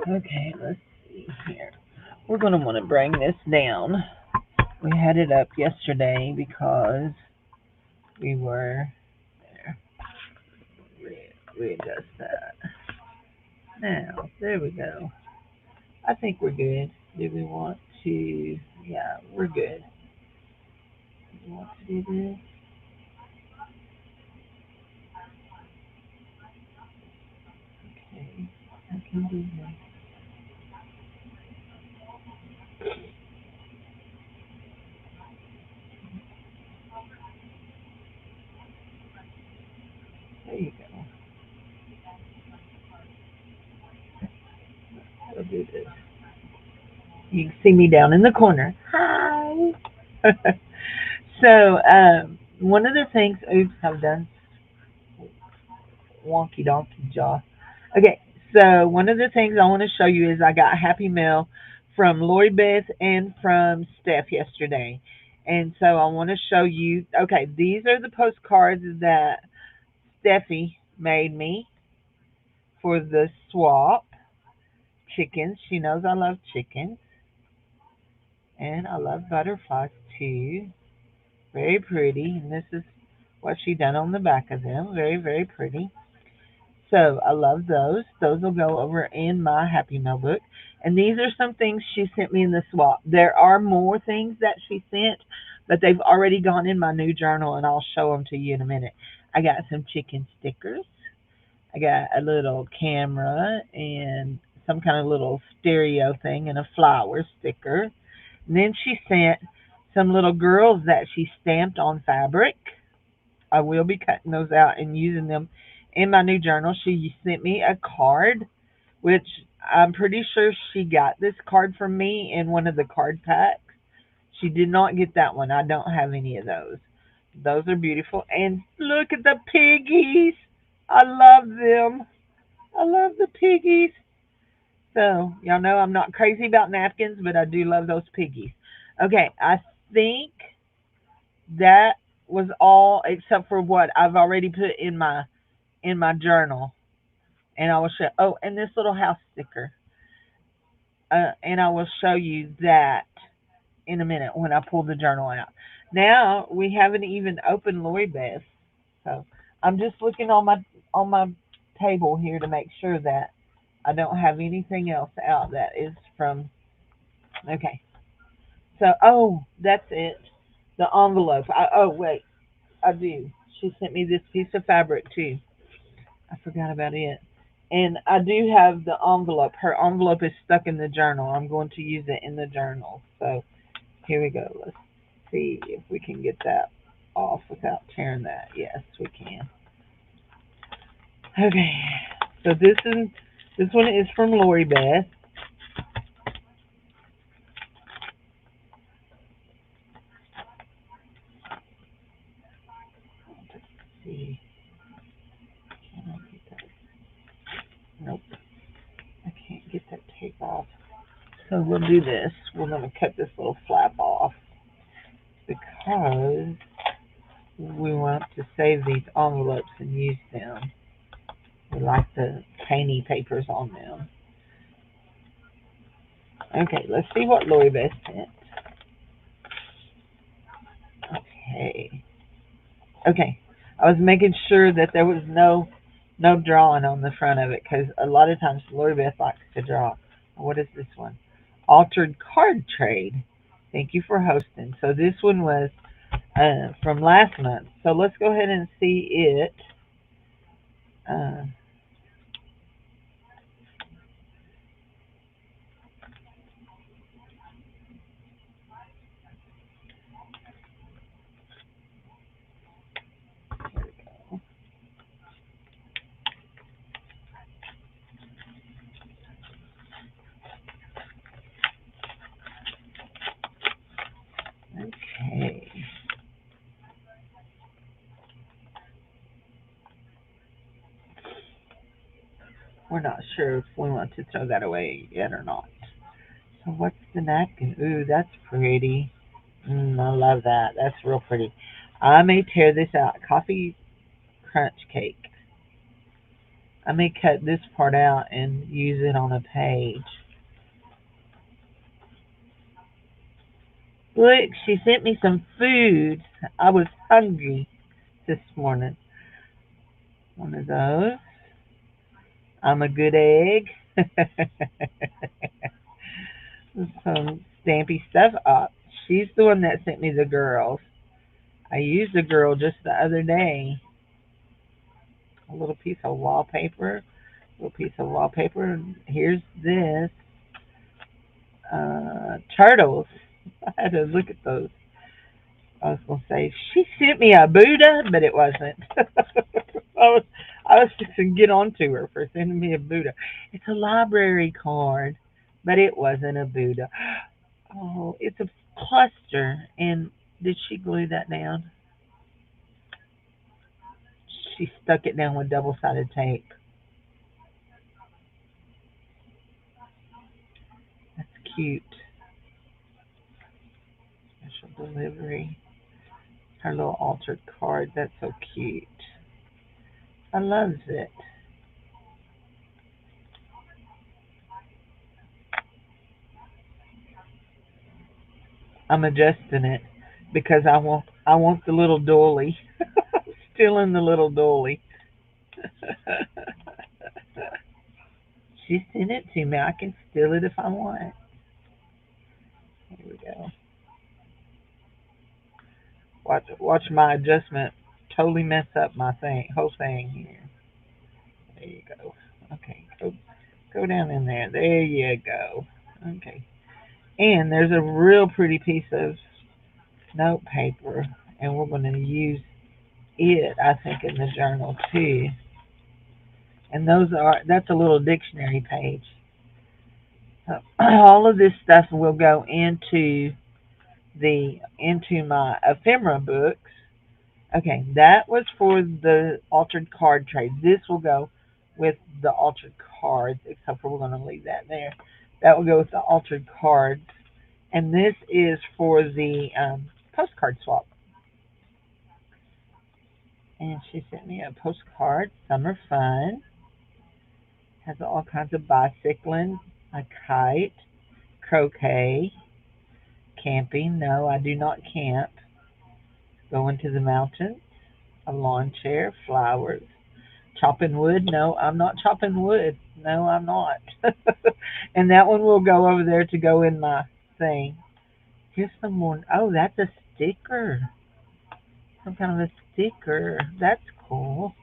Okay, let's see here. We're going to want to bring this down. We had it up yesterday because we were there. Readjust that. Now, there we go. I think we're good. Do we want to? Yeah, we're good. Do we want to do this? Okay, I can do this. There you go. We'll do this. You can see me down in the corner. Hi. So, one of the things, oops, I've done wonky donkey jaw. Okay, so one of the things I want to show you is I got Happy Mail from Lori Beth and from Steph yesterday. And so I want to show you, okay, these are the postcards that Steffi made me for the swap chickens. She knows I love chickens and I love butterflies too. Very pretty. And this is what she done on the back of them. Very, very pretty. So I love those. Those will go over in my Happy Mail book. And these are some things she sent me in the swap. There are more things that she sent, but they've already gone in my new journal, and I'll show them to you in a minute. I got some chicken stickers. I got a little camera and some kind of little stereo thing and a flower sticker. And then she sent some little girls that she stamped on fabric. I will be cutting those out and using them in my new journal. She sent me a card, which I'm pretty sure she got this card from me in one of the card packs. She did not get that one. I don't have any of those. Those are beautiful. And look at the piggies. I love them. I love the piggies. So, y'all know I'm not crazy about napkins, but I do love those piggies. Okay, I think that was all except for what I've already put in my journal. And I will show. Oh, and this little house sticker. And I will show you that in a minute when I pull the journal out. Now we haven't even opened Lori Beth, so I'm just looking on my table here to make sure that I don't have anything else out that is from. Okay, so oh, that's it. The envelope. Oh wait, I do. She sent me this piece of fabric too. I forgot about it. And I do have the envelope. Her envelope is stuck in the journal. I'm going to use it in the journal. So here we go. Let's see if we can get that off without tearing that. Yes, we can. Okay. So this one is from Lori Beth. Let's see. Can I get that? Nope. I can't get that tape off. So we'll do this. We're going to cut this little flap off because we want to save these envelopes and use them. We like the painty papers on them. Okay, let's see what Lori Beth sent. Okay. Okay. I was making sure that there was no drawing on the front of it because a lot of times Lori Beth likes to draw. What is this one? Altered card trade. Thank you for hosting. So this one was from last month. So let's go ahead and see it. Uh, here we go. Okay. We're not sure if we want to throw that away yet or not. So what's the napkin? Ooh, that's pretty. I love that. That's real pretty. I may tear this out. Coffee crunch cake. I may cut this part out and use it on a page. Look, she sent me some food. I was hungry this morning. One of those. I'm a good egg. Some stampy stuff up. She's the one that sent me the girls. I used a girl just the other day. A little piece of wallpaper. A little piece of wallpaper. Here's this. Turtles. I had to look at those. I was gonna say she sent me a Buddha, but it wasn't. I was just gonna get on to her for sending me a Buddha. It's a library card, but it wasn't a Buddha. Oh, it's a cluster. And did she glue that down? She stuck it down with double-sided tape. That's cute. Special delivery. Her little altered card. That's so cute. I loves it. I'm adjusting it because I want the little dolly. Still in the little dolly. She sent it to me. I can steal it if I want. Here we go. Watch my adjustment totally mess up my whole thing here. There you go. Okay, go down in there. There you go. Okay. And there's a real pretty piece of note paper, and we're going to use it, I think, in the journal too. And that's a little dictionary page. So all of this stuff will go into my ephemera books. Okay, that was for the altered card trade. This will go with the altered cards, except for we're going to leave that there. That will go with the altered cards. And this is for the postcard swap. And she sent me a postcard, Summer Fun. Has all kinds of bicycling, a kite, croquet, camping. No, I do not camp. Going to the mountains, a lawn chair, flowers, chopping wood. No, I'm not chopping wood. No, I'm not. And that one will go over there to go in my thing. Here's some more. Oh, that's a sticker. Some kind of a sticker. That's cool.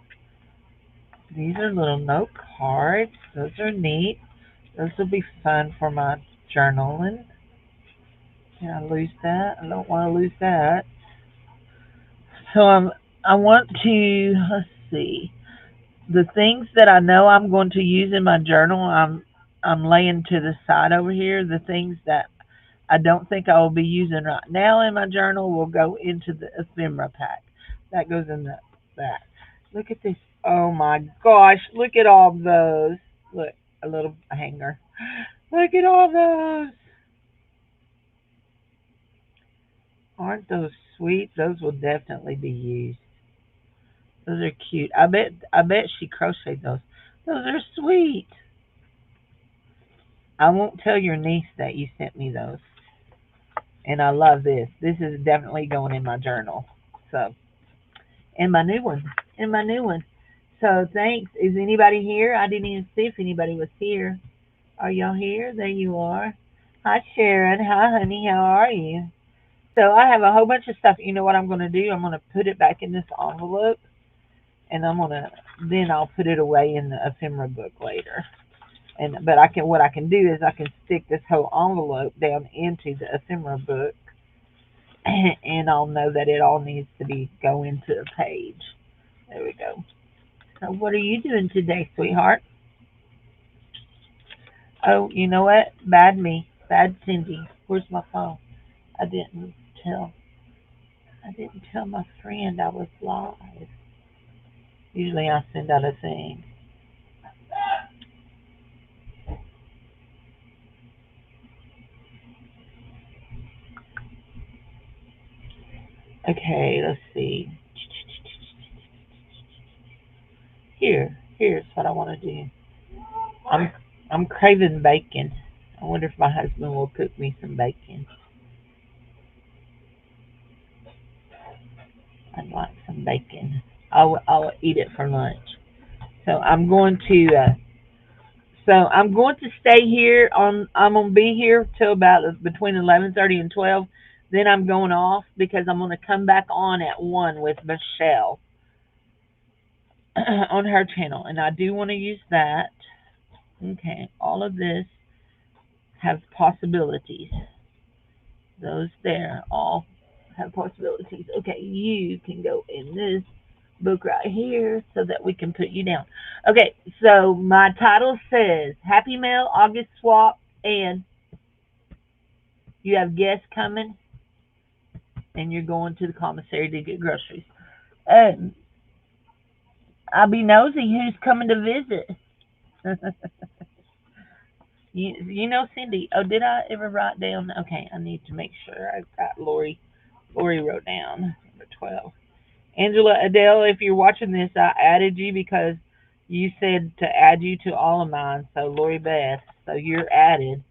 These are little note cards. Those are neat. Those will be fun for my journaling. Can I lose that? I don't want to lose that. So I want to, let's see, the things that I know I'm going to use in my journal. I'm laying to the side over here. The things that I don't think I will be using right now in my journal will go into the ephemera pack. That goes in the back. Look at this. Oh my gosh! Look at all those. Look, a little hanger. Look at all those. Aren't those sweet? Those will definitely be used. Those are cute. I bet she crocheted those. Those are sweet. I won't tell your niece that you sent me those. And I love this. This is definitely going in my journal. So, and my new one. And my new one. So thanks. Is anybody here? I didn't even see if anybody was here. Are y'all here? There you are. Hi Sharon. Hi honey. How are you? So I have a whole bunch of stuff. You know what I'm going to do? I'm going to put it back in this envelope, and then I'll put it away in the ephemera book later. And but what I can do is I can stick this whole envelope down into the ephemera book, and I'll know that it all needs to be go into a page. There we go. So what are you doing today, sweetheart? Oh, you know what? Bad me. Bad Cindy. Where's my phone? I didn't tell. I didn't tell my friend I was live. Usually I send out a thing. Okay, let's see. Here. Here's what I want to do. I'm I'm craving bacon. I wonder if my husband will cook me some bacon. I'd like some bacon. I'll eat it for lunch. So I'm going to stay here on. I'm gonna be here till about between 11:30 and 12. Then I'm going off because I'm gonna come back on at 1 with Michelle on her channel, and I do want to use that. Okay, all of this have possibilities. Those there all have possibilities. Okay, you can go in this book right here so that we can put you down. Okay, so my title says Happy Mail, August Swap, and you have guests coming and you're going to the commissary to get groceries. And I'll be nosy who's coming to visit. You know Cindy. Oh, did I ever write down? Okay, I need to make sure I've got Lori. Lori wrote down number 12. Angela Adele, if you're watching this, I added you because you said to add you to all of mine. So Lori Beth, so you're added.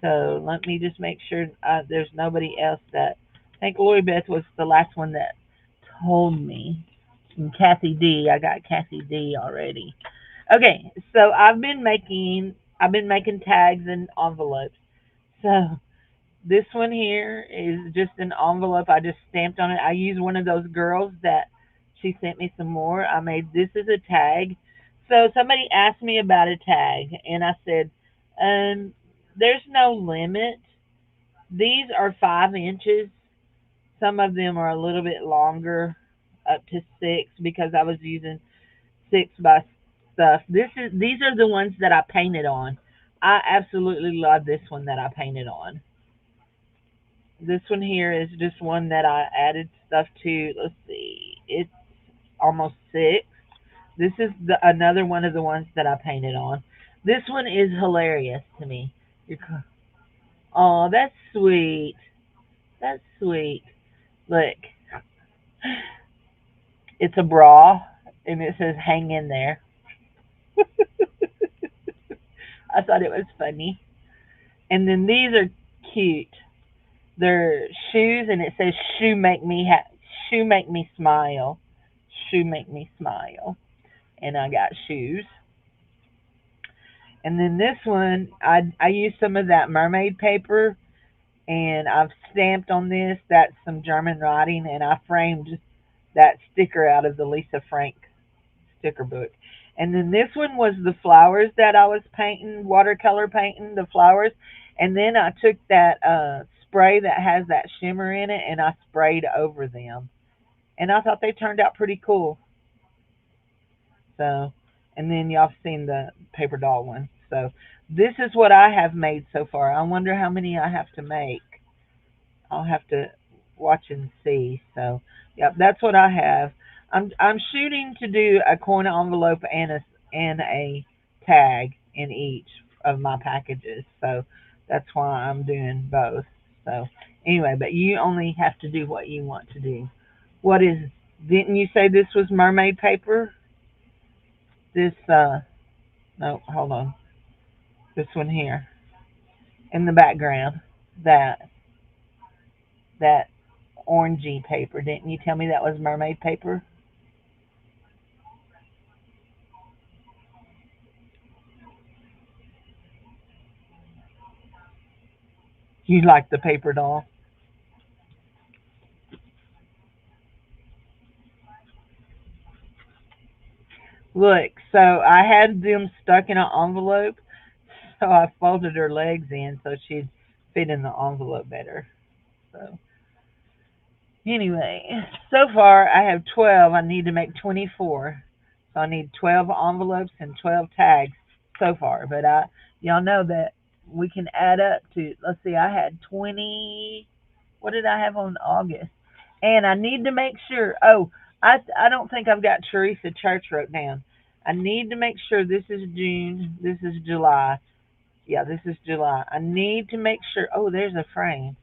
So let me just make sure there's nobody else that. I think Lori Beth was the last one that told me. And Kathy D, I got Kathy D already. Okay, so I've been making tags and envelopes. So this one here is just an envelope. I just stamped on it. I used one of those girls that she sent me some more. I made this as a tag. So somebody asked me about a tag, and I said, there's no limit. These are 5 inches. Some of them are a little bit longer, up to 6, because I was using 6 by stuff. These are the ones that I painted on. I absolutely love this one that I painted on. This one here is just one that I added stuff to. Let's see, it's almost 6. This is another one of the ones that I painted on. This one is hilarious to me. Oh, that's sweet. That's sweet. Look, it's a bra, and it says "hang in there." I thought it was funny. And then these are cute. They're shoes, and it says shoe make me smile, shoe make me smile." And I got shoes. And then this one, I used some of that mermaid paper, and I've stamped on this. That's some German writing, and I framed that sticker out of the Lisa Frank sticker book. And then this one was the flowers that I was painting, watercolor painting the flowers. And then I took that spray that has that shimmer in it, and I sprayed over them. And I thought they turned out pretty cool. So, and then y'all have seen the paper doll one. So this is what I have made so far. I wonder how many I have to make. I'll have to watch and see. So, yep, that's what I have. I'm shooting to do a coin envelope and a tag in each of my packages. So that's why I'm doing both. So anyway, but you only have to do what you want to do. What is? Didn't you say this was mermaid paper? This no, hold on. This one here in the background. That that orangey paper. Didn't you tell me that was mermaid paper? You like the paper doll? Look, so I had them stuck in an envelope, so I folded her legs in so she'd fit in the envelope better. So anyway, so far I have 12. I need to make 24. So I need 12 envelopes and 12 tags so far. But y'all know that we can add up to, let's see, I had 20. What did I have on August? And I need to make sure. Oh, I don't think I've got Teresa Church wrote down. I need to make sure this is June. This is July. Yeah, this is July. I need to make sure. Oh, there's a frame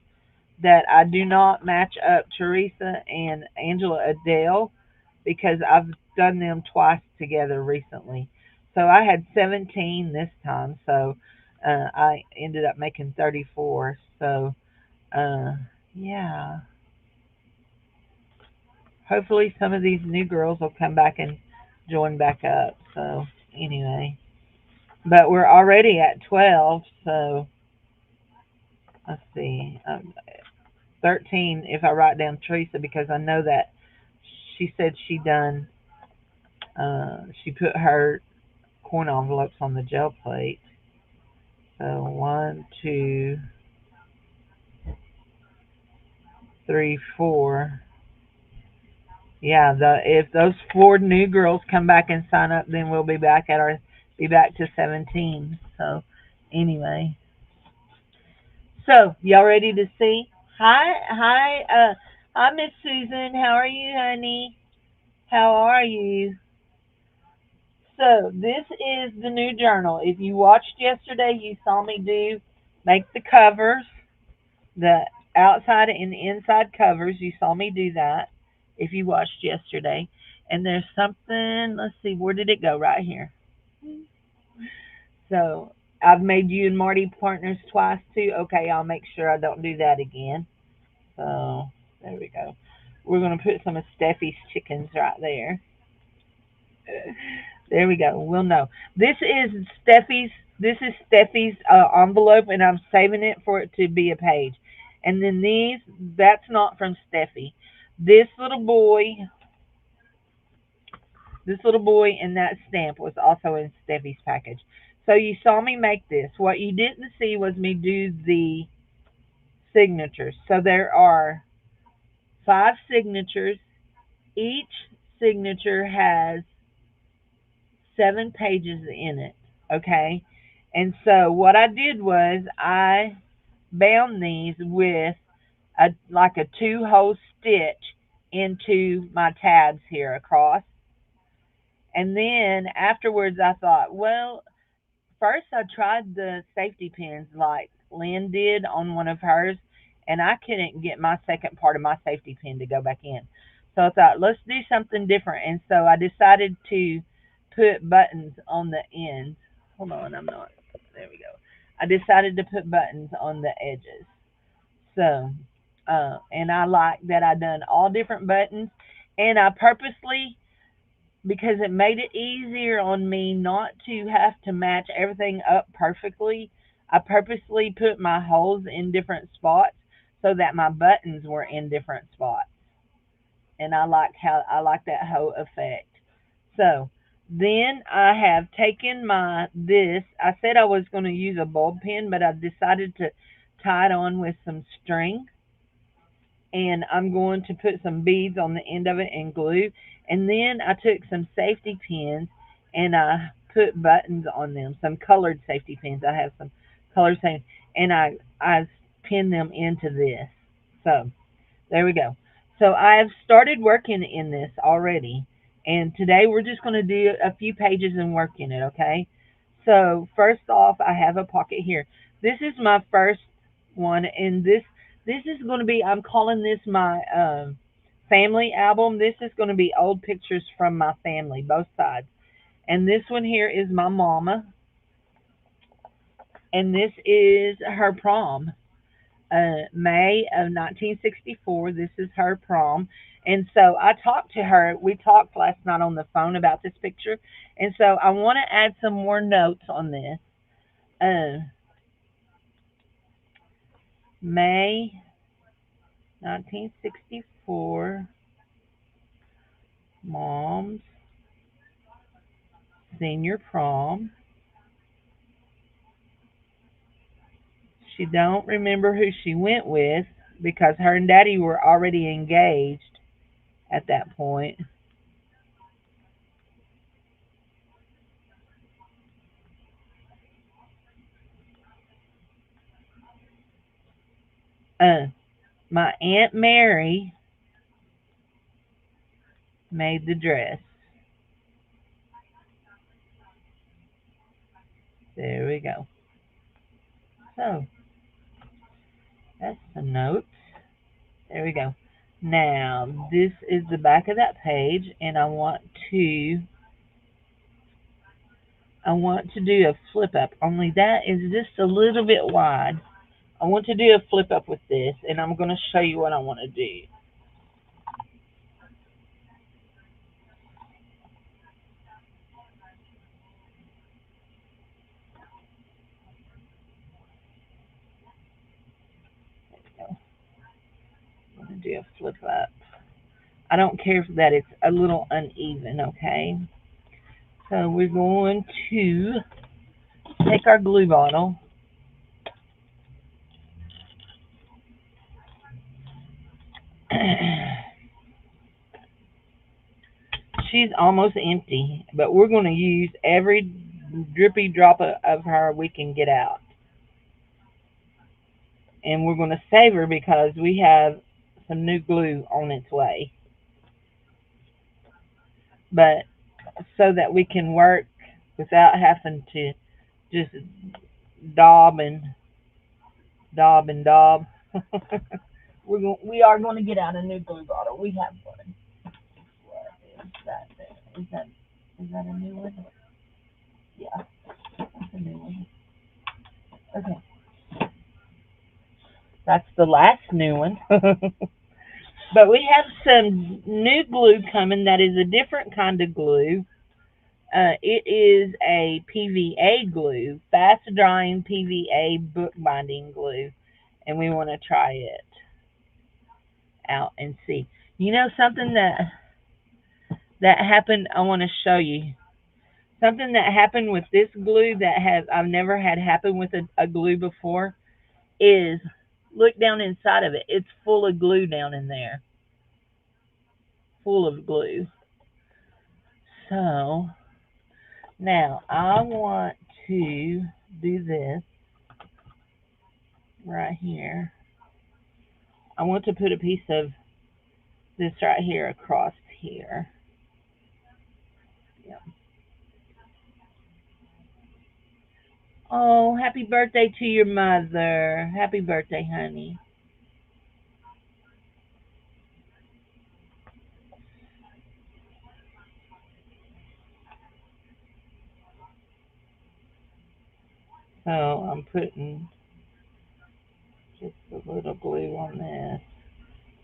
that I do not match up Teresa and Angela Adele because I've done them twice together recently. So I had 17 this time. So I ended up making 34. So uh, yeah, hopefully some of these new girls will come back and join back up. So anyway, but we're already at 12. So let's see, 13 if I write down Teresa because I know that she said she done. She put her coin envelopes on the gel plate. So one, two, three, four. Yeah, the if those four new girls come back and sign up, then we'll be back to 17. So anyway, so y'all ready to see? Hi, Miss Susan. How are you, honey? How are you? So this is the new journal. If you watched yesterday, you saw me make the covers, the outside and inside covers. You saw me do that if you watched yesterday. And there's something, let's see, where did it go? Right here. So I've made you and Marty partners twice too. Okay, I'll make sure I don't do that again. So there we go. We're going to put some of Steffi's chickens right there. There we go. We'll know. This is Steffi's. This is Steffi's envelope, and I'm saving it for it to be a page. And then these, that's not from Steffi. This little boy, this little boy, and that stamp was also in Steffi's package. So you saw me make this. What you didn't see was me do the signatures. So there are 5 signatures. Each signature has 7 pages in it. Okay. And so what I did was I bound these with a like a 2-hole stitch into my tabs here across. And then afterwards I thought, well, first I tried the safety pins like Lynn did on one of hers, and I couldn't get my second part of my safety pin to go back in. So I thought, let's do something different. And so I decided to put buttons on the ends. Hold on, I'm not. There we go. I decided to put buttons on the edges. So, and I like that I done all different buttons, and I purposely because it made it easier on me not to have to match everything up perfectly. I purposely put my holes in different spots so that my buttons were in different spots. And I like that whole effect. So then I have taken my this. I said I was going to use a bulb pen, but I decided to tie it on with some string, and I'm going to put some beads on the end of it and glue. And then I took some safety pins and I put buttons on them, some colored safety pins. I have some colored safety, and I pinned them into this. So there we go. So I've started working in this already, and today we're just going to do a few pages and work in it. Okay. So first off, I have a pocket here. This is my first one, and this is going to be. I'm calling this my family album. This is going to be old pictures from my family, both sides. And this one here is my mama, and this is her prom. May of 1964. This is her prom. And so I talked to her. We talked last night on the phone about this picture. And so I want to add some more notes on this. Uh, May 1964, mom's senior prom. She don't remember who she went with because her and daddy were already engaged at that point. Uh, my Aunt Mary made the dress. There we go. So that's the note. There we go. Now this is the back of that page, and I want to I want to do a flip up, only that is just a little bit wide. I want to do a flip up with this, and I'm going to show you what I want to do. I'm going to do a flip up. I don't care that it's a little uneven, okay? So we're going to take our glue bottle. She's almost empty, but we're going to use every drippy drop of her we can get out. And we're going to save her because we have some new glue on its way. But so that we can work without having to just daub and daub and daub. We are going to get out a new glue bottle. We have one. What is that there? Is that a new one? Yeah, that's a new one. Okay, that's the last new one. But we have some new glue coming that is a different kind of glue. It is a PVA glue, fast drying PVA bookbinding glue, and we want to try it out and see. You know something that happened? I want to show you something that happened with this glue that has I've never had happen with a glue before. Is look down inside of it. It's full of glue down in there, full of glue. So now I want to do this right here. I want to put a piece of this right here across here. Yeah. Oh, happy birthday to your mother. Happy birthday, honey. So I'm putting just a little glue on this.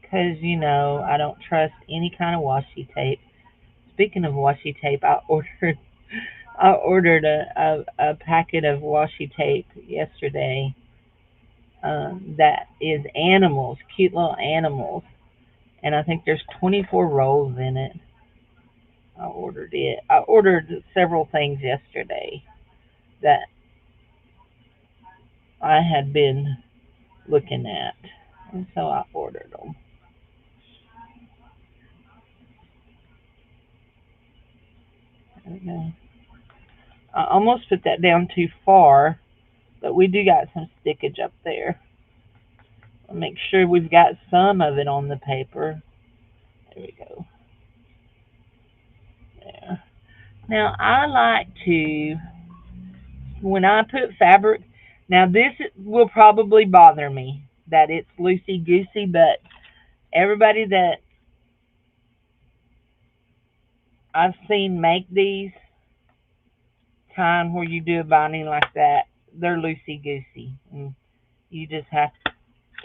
Because, I don't trust any kind of washi tape. Speaking of washi tape, I ordered a packet of washi tape yesterday that is animals, cute little animals. And I think there's 24 rolls in it. I ordered it. I ordered several things yesterday that I had been looking at. And so I ordered them. Okay. I almost put that down too far, but we do got some stickage up there. I'll make sure we've got some of it on the paper. There we go. There. Now I like to, when I put fabric, now this will probably bother me that it's loosey goosey, but everybody that I've seen make these time where you do a binding like that, they're loosey goosey. And you just have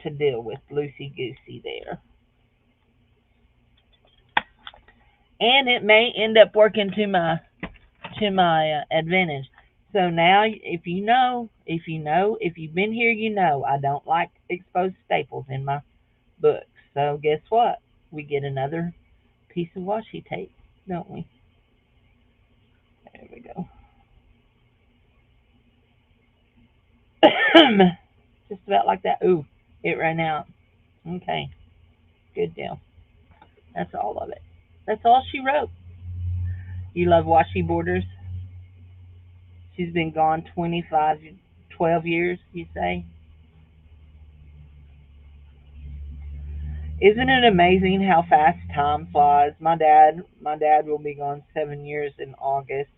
to deal with loosey goosey there. And it may end up working to my advantage. So now, if you've been here, I don't like exposed staples in my books. So guess what? We get another piece of washi tape, don't we? There we go. Just about like that. Ooh, it ran out. Okay, good deal. That's all of it. That's all she wrote. You love washi borders? She's been gone 25, 12 years, you say? Isn't it amazing how fast time flies? My dad will be gone 7 years in August.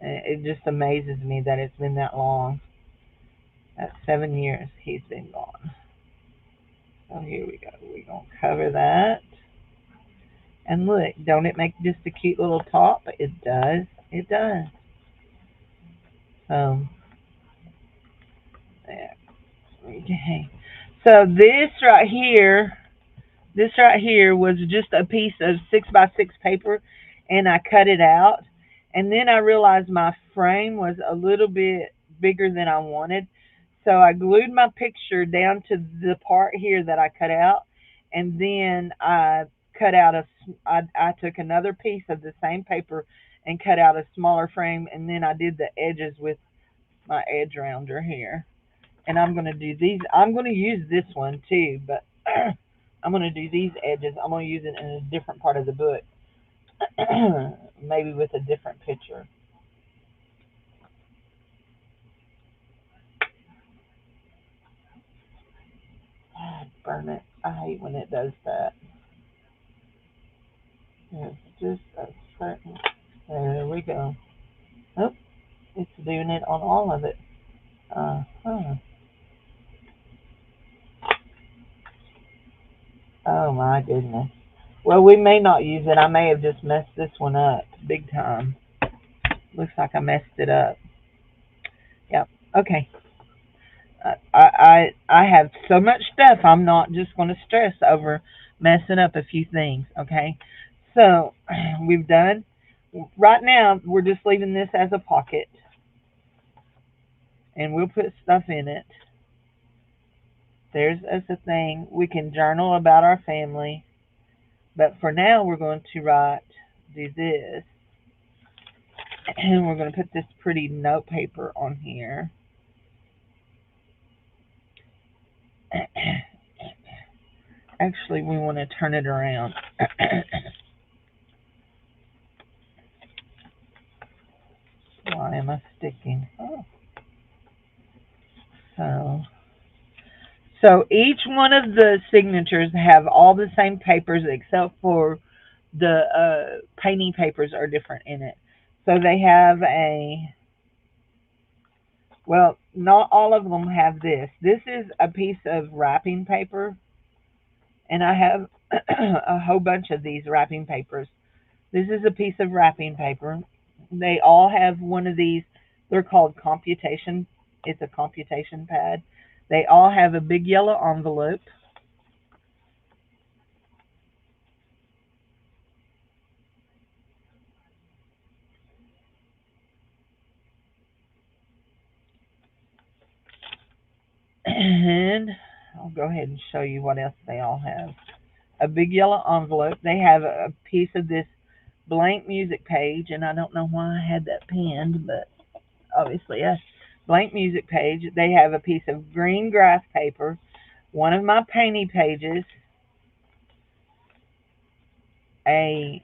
It just amazes me that it's been that long. That's 7 years he's been gone. So here we go. We're gonna cover that. And look, don't it make just a cute little top? It does. It does. So, yeah. Okay. So this right here was just a piece of 6x6 paper, and I cut it out. And then I realized my frame was a little bit bigger than I wanted. So I glued my picture down to the part here that I cut out, and then I cut out I took another piece of the same paper and cut out a smaller frame, and then I did the edges with my edge rounder here. And I'm going to do these. I'm going to use this one too, but I'm going to do these edges. I'm going to use it in a different part of the book, maybe with a different picture. God, burn it. I hate when it does that. It's just a certain. There we go. Oh, it's doing it on all of it. Huh. Oh my goodness. Well, we may not use it. I may have just messed this one up big time. Looks like I messed it up. Yep. Okay. I have so much stuff. I'm not just going to stress over messing up a few things. Okay. So we've done. Right now, we're just leaving this as a pocket, and we'll put stuff in it. There's as a thing. We can journal about our family, but for now, we're going to do this, and we're going to put this pretty note paper on here. Actually, we want to turn it around. Why am I sticking? Oh. So each one of the signatures have all the same papers except for the painting papers are different in it. So they have well, not all of them have this. This is a piece of wrapping paper, and I have a whole bunch of these wrapping papers. This is a piece of wrapping paper. They all have one of these. They're called computation. It's a computation pad. They all have a big yellow envelope. And I'll go ahead and show you what else they all have. A big yellow envelope. They have a piece of this blank music page, and I don't know why I had that pinned, but obviously a blank music page. They have a piece of green graph paper, one of my painting pages, a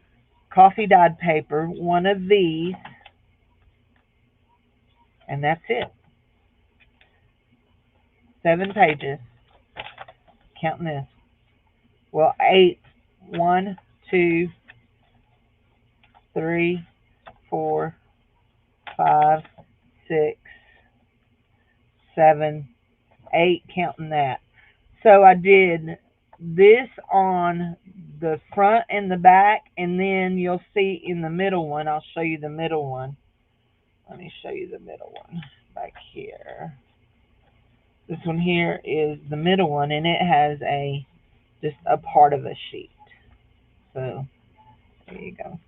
coffee dyed paper, one of these, and that's it. 7 pages. Counting this. Well, 8. 1, 2, 3, 4, 5, 6, 7, 8, counting that. So I did this on the front and the back, and then you'll see in the middle one, I'll show you the middle one. Let me show you the middle one back here. This one here is the middle one, and it has just a part of a sheet. So there you go.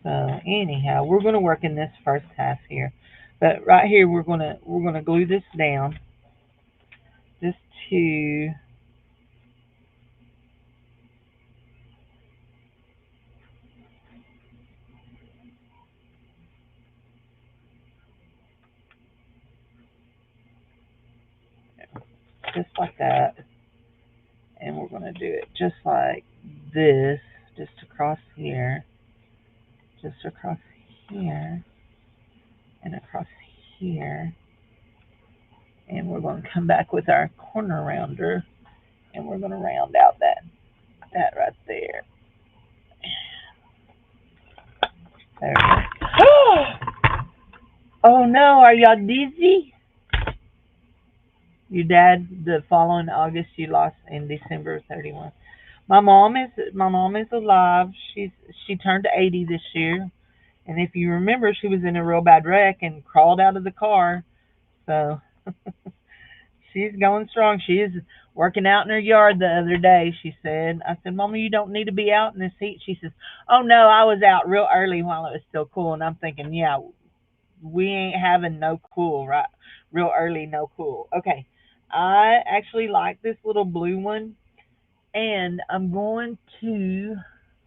So anyhow, we're going to work in this first half here, but right here we're gonna glue this down just to just like that, and we're going to do it just like this, just across here, just across here, and across here, and we're going to come back with our corner rounder, and we're going to round out that right there. There we go. Oh no, are y'all dizzy? Your dad, the following August, you lost in December 31. My mom is alive. She turned 80 this year, And if you remember, she was in a real bad wreck and crawled out of the car. So she's going strong. She is working out in her yard the other day, she said. I said, Mama, you don't need to be out in this heat. She says, oh, no, I was out real early while it was still cool. And I'm thinking, yeah, we ain't having no cool, right? Real early, no cool. Okay. I actually like this little blue one. And I'm going to,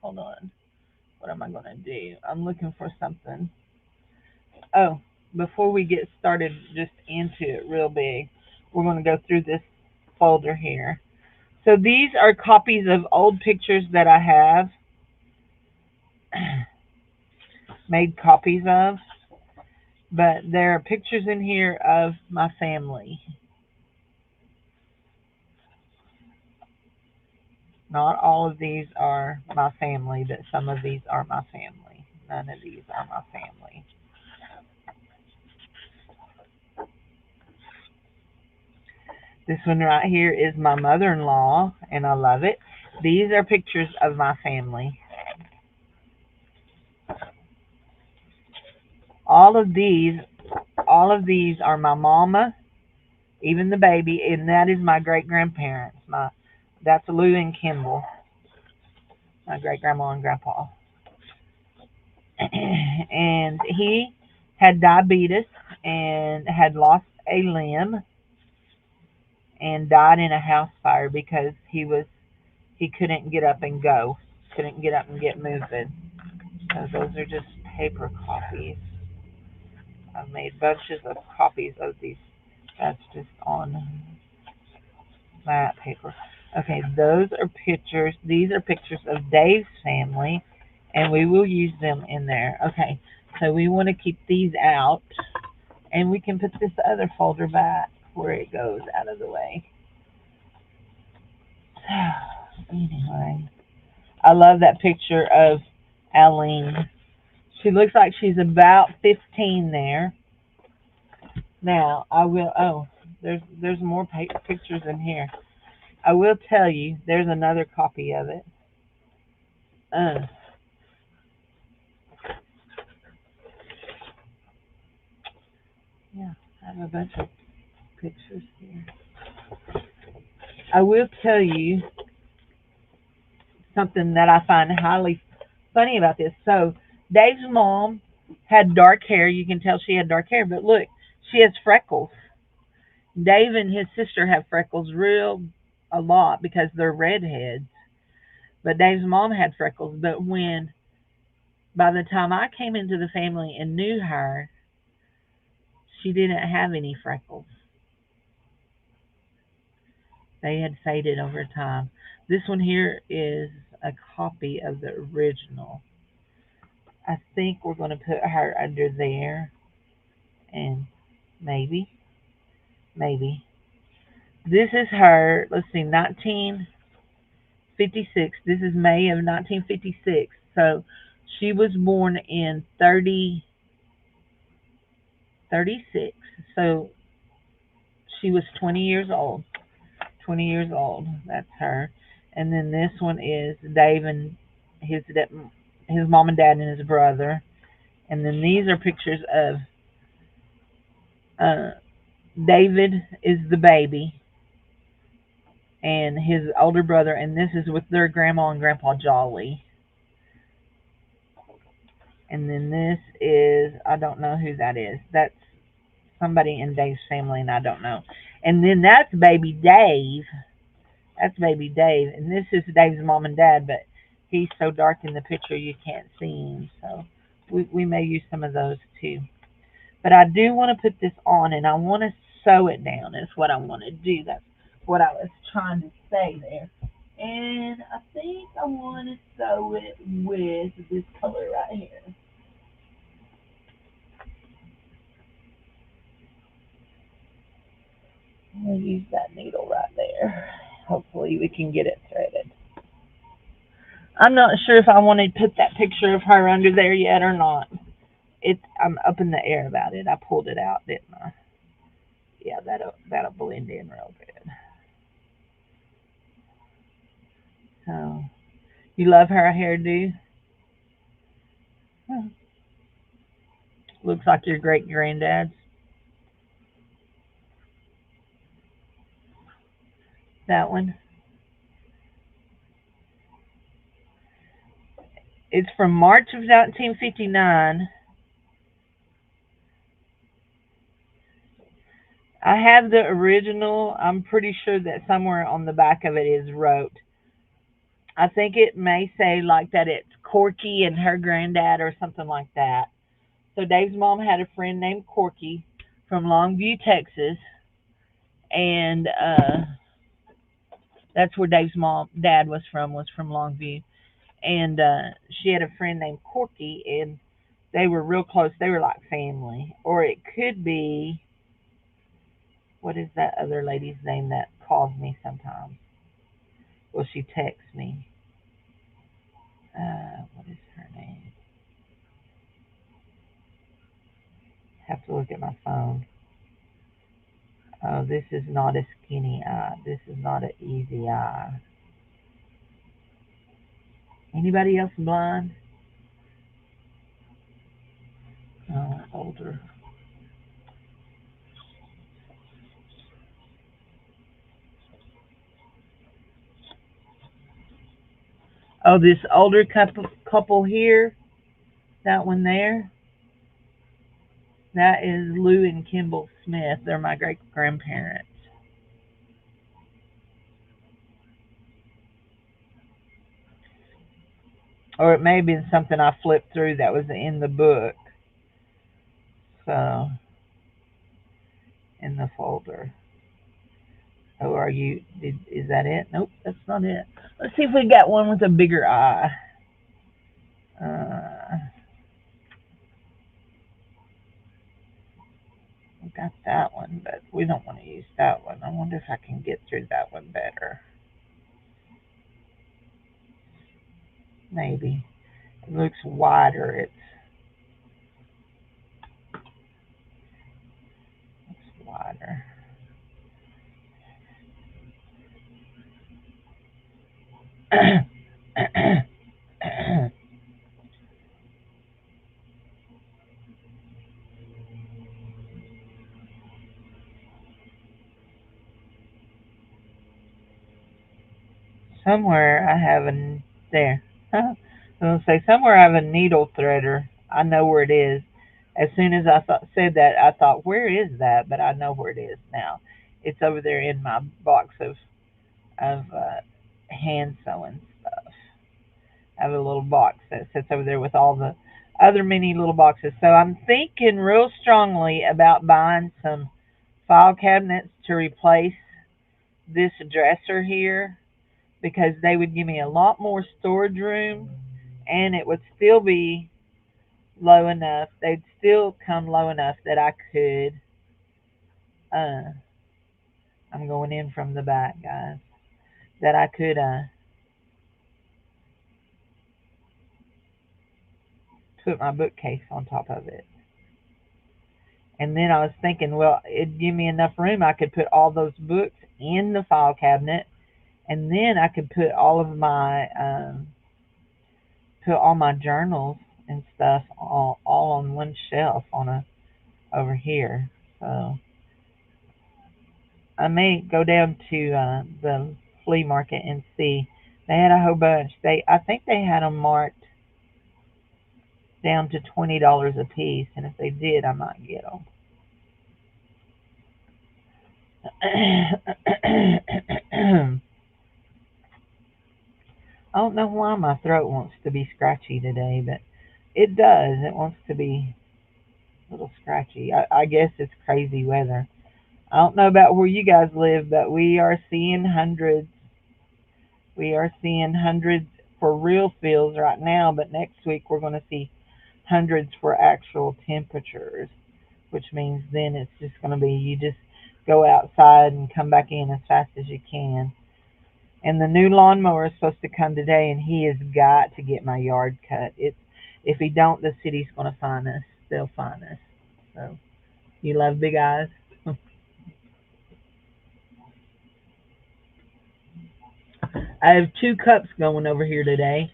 hold on. What am I going to do? I'm looking for something. Oh, before we get started just into it real big, we're going to go through this folder here. So these are copies of old pictures that I have made copies of, but there are pictures in here of my family. Not all of these are my family, but some of these are my family. None of these are my family. This one right here is my mother-in-law, and I love it. These are pictures of my family. All of these, all of these are my mama, even the baby, and that is my great grandparents. That's Lou and Kimball, my great grandma and grandpa. And he had diabetes and had lost a limb and died in a house fire because he couldn't get up and go, couldn't get up and get moving. So those are just paper copies. I've made bunches of copies of these. That's just on that paper. Okay, those are pictures. These are pictures of Dave's family, and we will use them in there. Okay, so we want to keep these out, and we can put this other folder back where it goes out of the way. Anyway, I love that picture of Aline. She looks like she's about 15 there. Now, I will, oh, there's more pictures in here. I will tell you, there's another copy of it. Uh, yeah, I have a bunch of pictures here. I will tell you something that I find highly funny about this. So, Dave's mom had dark hair. You can tell she had dark hair, but look, she has freckles. Dave and his sister have freckles real a lot because they're redheads. But Dave's mom had freckles. But by the time I came into the family and knew her, she didn't have any freckles. They had faded over time. This one here is a copy of the original. I think we're going to put her under there, and maybe, maybe. This is her, let's see, 1956. This is May of 1956. So she was born in 36. So she was 20 years old. 20 years old. That's her. And then this one is Dave and his his mom and dad and his brother. And then these are pictures of uh, David is the baby and his older brother, and this is with their grandma and grandpa Jolly. And then this is, I don't know who that is. That's somebody in Dave's family, and I don't know. And then that's baby Dave. That's baby Dave. And this is Dave's mom and dad, but he's so dark in the picture you can't see him. So we may use some of those too. But I do want to put this on, and I want to sew it down. Is what I want to do. That's what I was trying to say there. And I think I want to sew it with this color right here. I'm going to use that needle right there. Hopefully we can get it threaded. I'm not sure if I want to put that picture of her under there yet or not. I'm up in the air about it. I pulled it out, didn't I? Yeah, that'll blend in real good. So, you love her hairdo? Hmm. Looks like your great granddad's. That one. It's from March of 1959. I have the original. I'm pretty sure that somewhere on the back of it is wrote. I think it may say like that it's Corky and her granddad or something like that. So Dave's mom had a friend named Corky from Longview, Texas, and that's where Dave's mom dad was from Longview, and she had a friend named Corky, and they were real close. They were like family, or it could be what is that other lady's name that calls me sometimes? Well, she texts me. What is her name? Have to look at my phone. Oh, this is not a skinny eye. This is not an easy eye. Anybody else blind? Oh, older. Oh, this older couple here. That one there. That is Lou and Kimball Smith. They're my great grandparents. Or it may have been something I flipped through that was in the book. So, in the folder. Oh, are you? Is that it? Nope, that's not it. Let's see if we got one with a bigger eye. Uh, we got that one, but we don't want to use that one. I wonder if I can get through that one better. Maybe. It looks wider. It's wider. Somewhere I have there. I was gonna say somewhere I have a needle threader. I know where it is. As soon as said that, I thought, where is that? But I know where it is now. It's over there in my box of hand sewing stuff. I have a little box that sits over there with all the other mini little boxes. So I'm thinking real strongly about buying some file cabinets to replace this dresser here because they would give me a lot more storage room and it would still be low enough. They'd still come low enough that I could. Uh, I'm going in from the back, guys. That I could put my bookcase on top of it. And then I was thinking, well, it'd give me enough room. I could put all those books in the file cabinet, and then I could put all my journals and stuff all on one shelf on a over here. So I may go down to the flea market and see. They had a whole bunch. I think they had them marked down to $20 a piece, and if they did, I might get them. I don't know why my throat wants to be scratchy today, but it does. It wants to be a little scratchy. I guess it's crazy weather. I don't know about where you guys live, but we are seeing hundreds. We are seeing hundreds for real feels right now, but next week we're going to see hundreds for actual temperatures, which means then it's just going to be you just go outside and come back in as fast as you can. And the new lawnmower is supposed to come today, and he has got to get my yard cut. It's if he don't, the city's going to fine us. They'll fine us. So you love big eyes. I have two cups going over here today.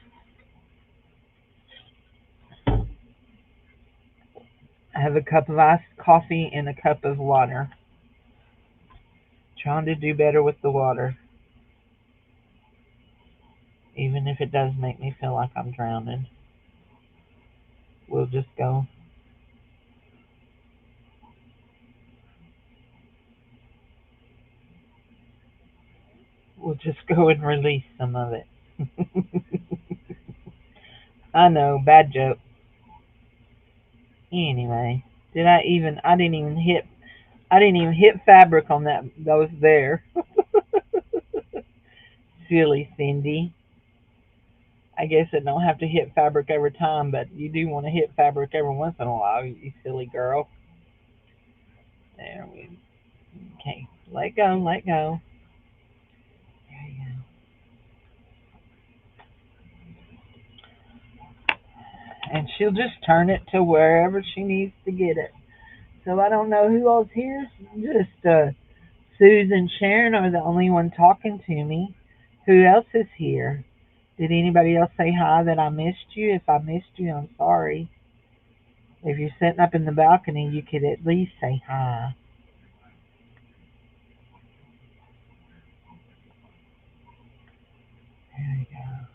I have a cup of iced coffee and a cup of water. Trying to do better with the water, even if it does make me feel like I'm drowning. We'll just go. We'll just go and release some of it. I know, bad joke. Anyway, did I even? I didn't even hit. I didn't even hit fabric on that. Those there. Silly Cindy. I guess I don't have to hit fabric every time, but you do want to hit fabric every once in a while, you silly girl. There we. Okay, let go, let go. There you go. And she'll just turn it to wherever she needs to get it. So I don't know who else here. Just Susan, Sharon are the only one talking to me. Who else is here? Did anybody else say hi that I missed you? If I missed you, I'm sorry. If you're sitting up in the balcony, you could at least say hi. There you go.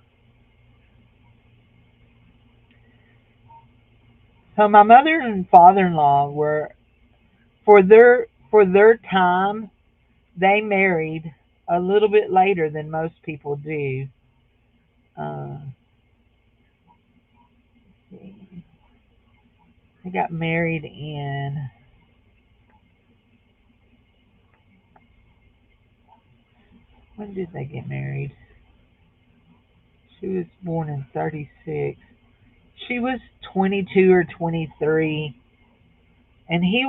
So my mother and father-in-law were for their time, they married a little bit later than most people do. Uh, they got married in, when did they get married? She was born in 36. She was 22 or 23, and he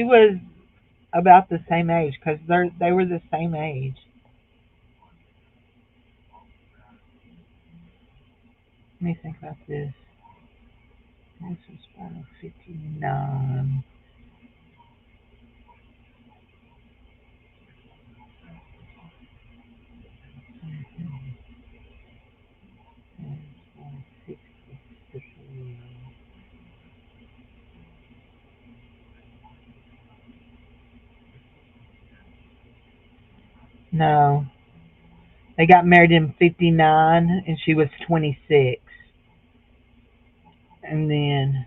was about the same age because they were the same age. Let me think about this. This was born in 59. No, they got married in 59, and she was 26. And then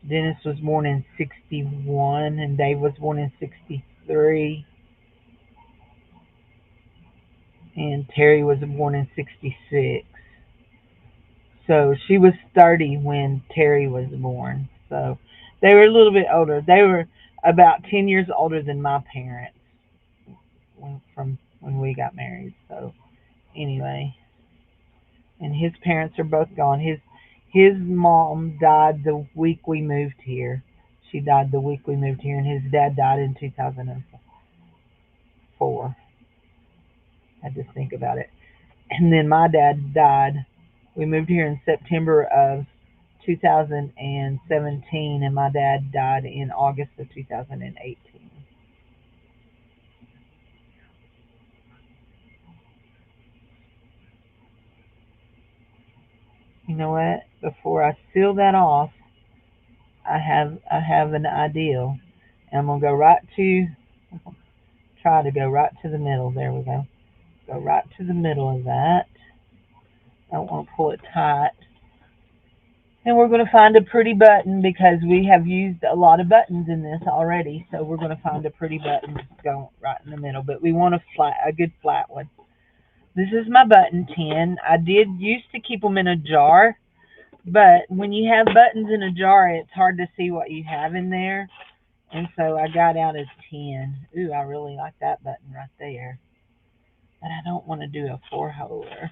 Dennis was born in 61, and Dave was born in 63, and Terry was born in 66. So she was 30 when Terry was born. So they were a little bit older. They were about 10 years older than my parents from when we got married. So anyway, and his parents are both gone. His mom died the week we moved here. She died the week we moved here, and his dad died in 2004. I had to think about it. And then my dad died. We moved here in September of 2017, and my dad died in August of 2018. You know what? Before I seal that off, I have an ideal. And I'm gonna go right to try to go right to the middle. There we go. Go right to the middle of that. I don't want to pull it tight. And we're going to find a pretty button because we have used a lot of buttons in this already. So we're going to find a pretty button to go right in the middle. But we want a good flat one. This is my button tin. I did used to keep them in a jar, but when you have buttons in a jar, it's hard to see what you have in there. And so I got out a tin. Ooh, I really like that button right there. But I don't want to do a four holer.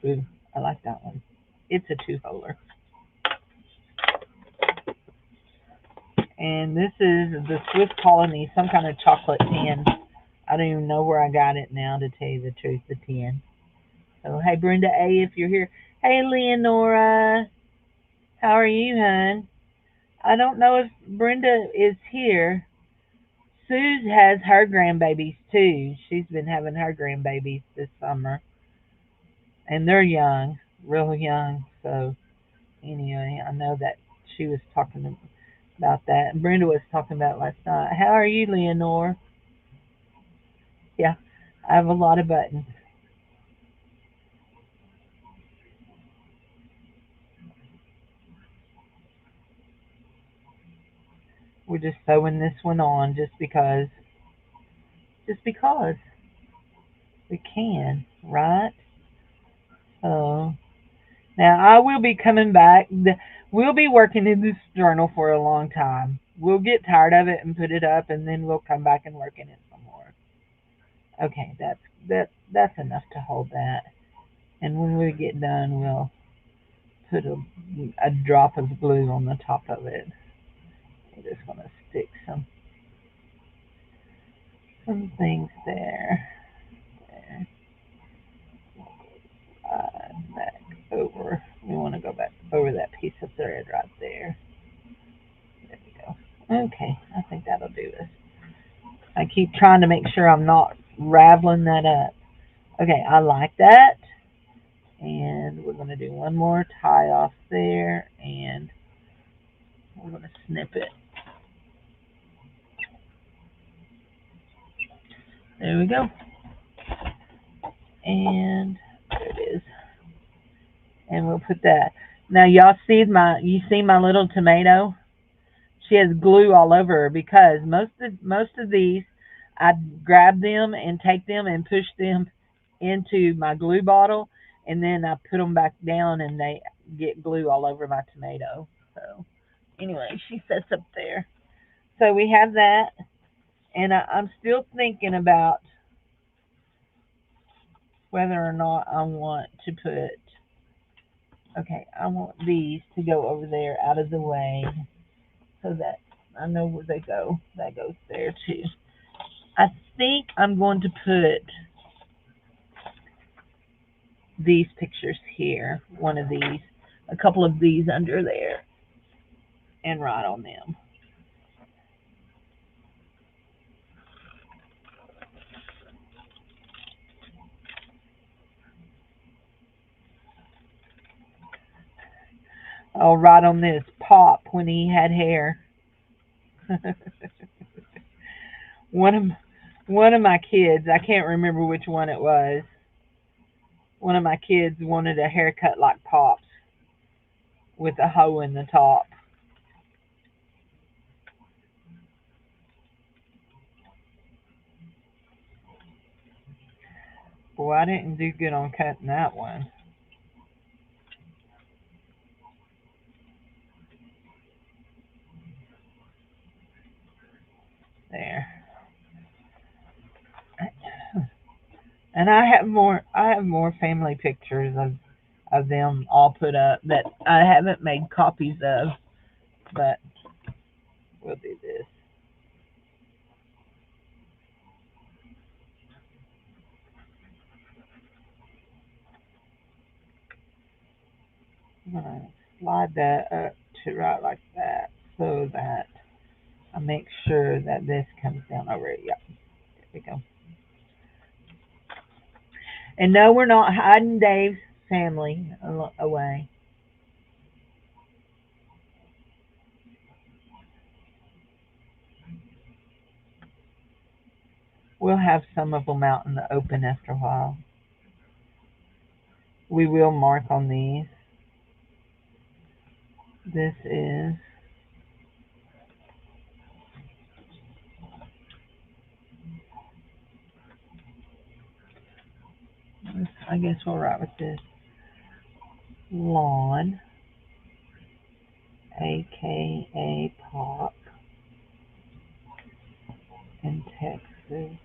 Ooh, I like that one. It's a two holer. And this is the Swiss Colony, some kind of chocolate tin. I don't even know where I got it now, to tell you the truth, the tin. So, hey, Brenda A., if you're here. Hey, Leonora. How are you, hon? I don't know if Brenda is here. Suze has her grandbabies, too. She's been having her grandbabies this summer. and they're young, real young. So anyway, I know that she was talking about that, and Brenda was talking about it last night. How are you, Leonore? Yeah, I have a lot of buttons. We're just sewing this one on just because we can, right? So now I will be coming back. We'll be working in this journal for a long time. We'll get tired of it and put it up, and then we'll come back and work in it some more. Okay, that's enough to hold that. And when we get done, we'll put a drop of glue on the top of it. I'm just gonna stick some things there. There. Back over. We want to go back over that piece of thread right there. There we go. Okay, I think that'll do us. I keep trying to make sure I'm not raveling that up. Okay, I like that. And we're going to do one more tie off there, and we're going to snip it. There we go. And there it is. And we'll put that. Now y'all you see my little tomato? She has glue all over her because most of these I grab them and take them and push them into my glue bottle, and then I put them back down and they get glue all over my tomato. So anyway, she sits up there. So we have that, and I'm still thinking about whether or not I want to put. Okay, I want these to go over there out of the way so that I know where they go. That goes there too. I think I'm going to put these pictures here, one of these, a couple of these under there, and write on them. I'll write on this Pop when he had hair. one of one of my kids, I can't remember which one it was. One of my kids wanted a haircut like Pop's with a hoe in the top. Boy, I didn't do good on cutting that one. There. And I have more family pictures of them all put up that I haven't made copies of, but we'll do this. I'm gonna slide that up to right like that so that I make sure that this comes down over it. Yep, there we go. And no, we're not hiding Dave's family away. We'll have some of them out in the open after a while. We will mark on these. This is, I guess we'll write with this, lawn, aka Pop, in Texas.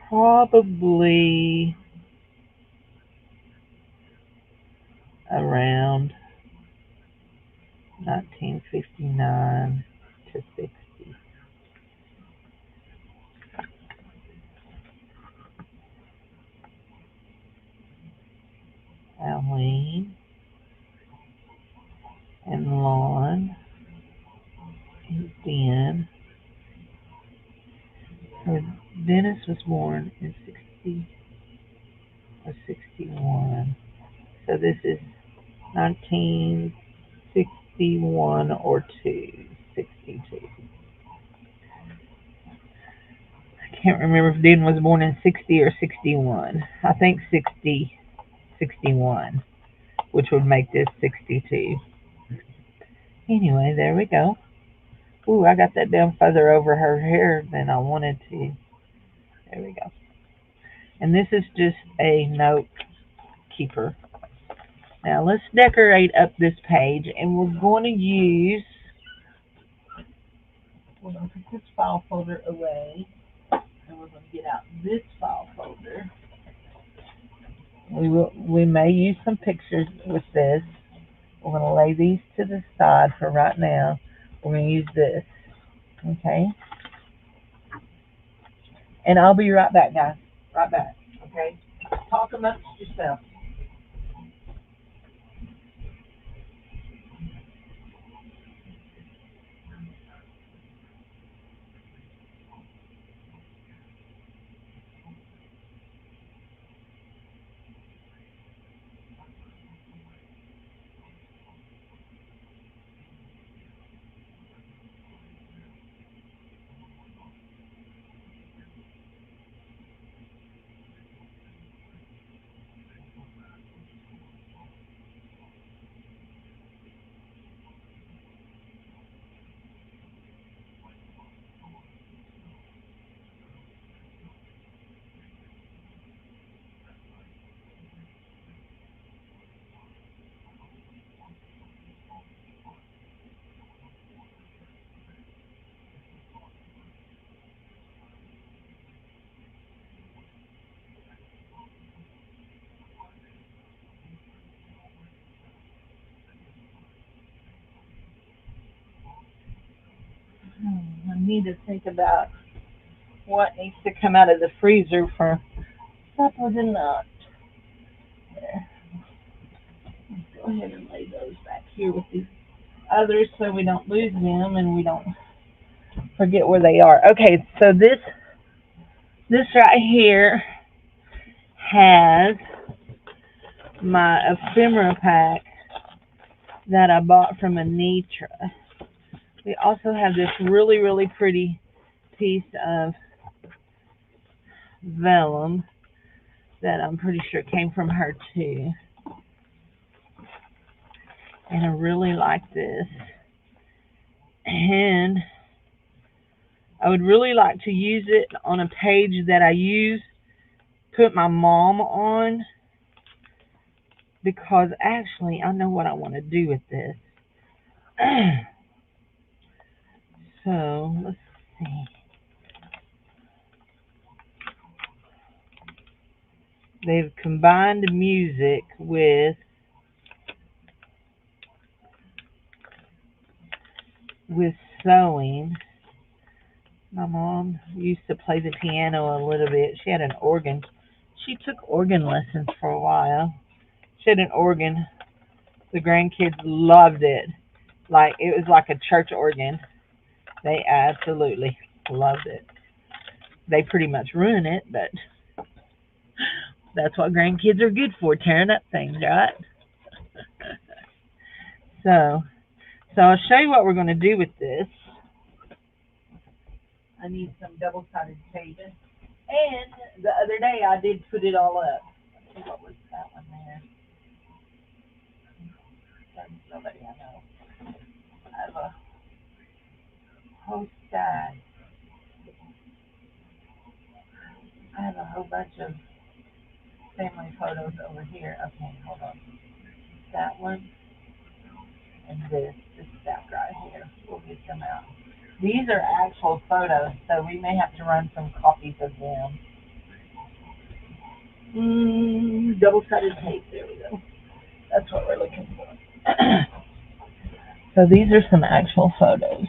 Probably around 1959 to 60. Aline and Lon and Ben. So Dennis was born in 60. or 61. So this is 1961 or 262. I can't remember if Den was born in 60 or 61. I think 60, 61, which would make this 62. Anyway, there we go. Ooh, I got that down further over her hair than I wanted to. There we go. And this is just a note keeper. Now let's decorate up this page, and we're going to use, we're going to put this file folder away, and we're going to get out this file folder. We may use some pictures with this. We're going to lay these to the side for right now. We're going to use this, okay? And I'll be right back, guys. Right back, okay? Talk amongst yourself. I need to think about what needs to come out of the freezer for supper tonight. There. Let's go ahead and lay those back here with these others so we don't lose them and we don't forget where they are. Okay, so this right here has my ephemera pack that I bought from Anitra. We also have this really, really pretty piece of vellum that I'm pretty sure came from her too. And I really like this. And I would really like to use it on a page that I use, put my mom on, because actually I know what I want to do with this. So let's see. They've combined music with sewing. My mom used to play the piano a little bit. She had an organ. She took organ lessons for a while. She had an organ. The grandkids loved it. Like it was like a church organ. They absolutely loved it. They pretty much ruined it, but that's what grandkids are good for, tearing up things, right? So, so I'll show you what we're going to do with this. I need some double-sided tape. And the other day I did put it all up. Let's see, what was that one there? That's nobody I know. I have a whole stack. I have a whole bunch of family photos over here. Okay, hold on. That one and this stack right here. We'll get them out. These are actual photos, so we may have to run some copies of them. Double-sided tape. There we go. That's what we're looking for. So these are some actual photos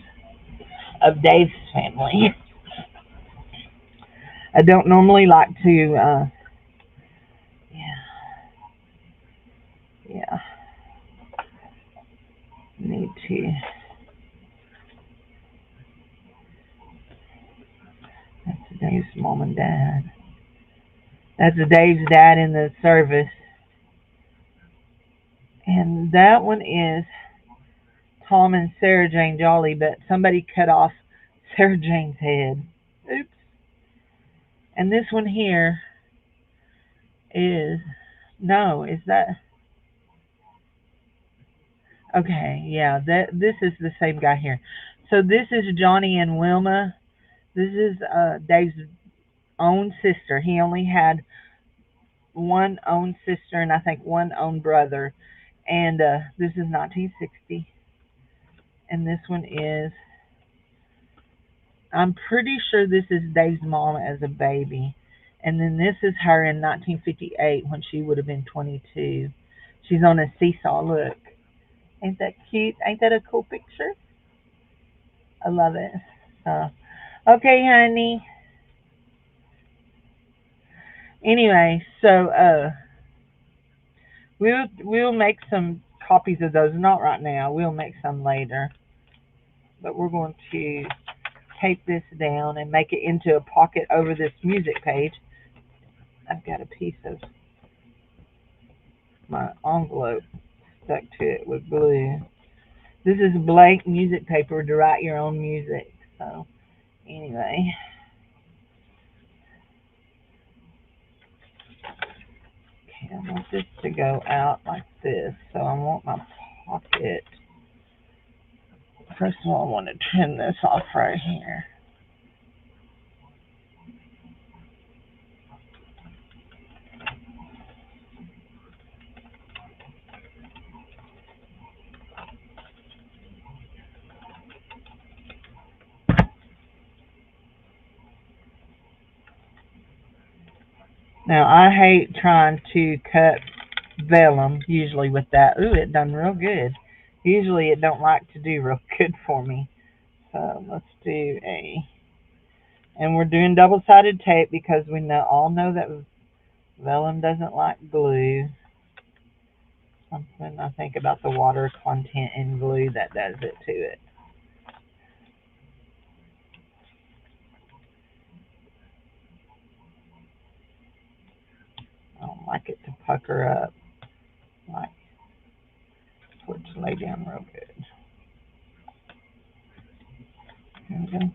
of Dave's family. I don't normally like to, yeah, need to, that's Dave's mom and dad. That's Dave's dad in the service. And that one is Tom and Sarah Jane Jolly, but somebody cut off Sarah Jane's head. Oops. And this one here is, no, is that, okay, yeah, this is the same guy here. So this is Johnny and Wilma. This is Dave's own sister. He only had one own sister and I think one own brother. And this is 1960. And this one is, I'm pretty sure this is Dave's mom as a baby. And then this is her in 1958 when she would have been 22. She's on a seesaw. Look. Ain't that cute? Ain't that a cool picture? I love it. Uh, okay, honey. Anyway, so we'll make some copies of those. Not right now. We'll make some later. But we're going to tape this down and make it into a pocket over this music page. I've got a piece of my envelope stuck to it with glue. This is blank music paper to write your own music. So anyway, okay, I want this to go out like this. So I want my pocket. First of all, I want to trim this off right here. Now I hate trying to cut vellum usually with that. Ooh, it done real good. Usually it don't like to do real good for me. So let's do a, and we're doing double-sided tape because we all know that vellum doesn't like glue. Something I think about the water content in glue that does it to it. I don't like it to pucker up. Like for it to lay down real good. Here we go.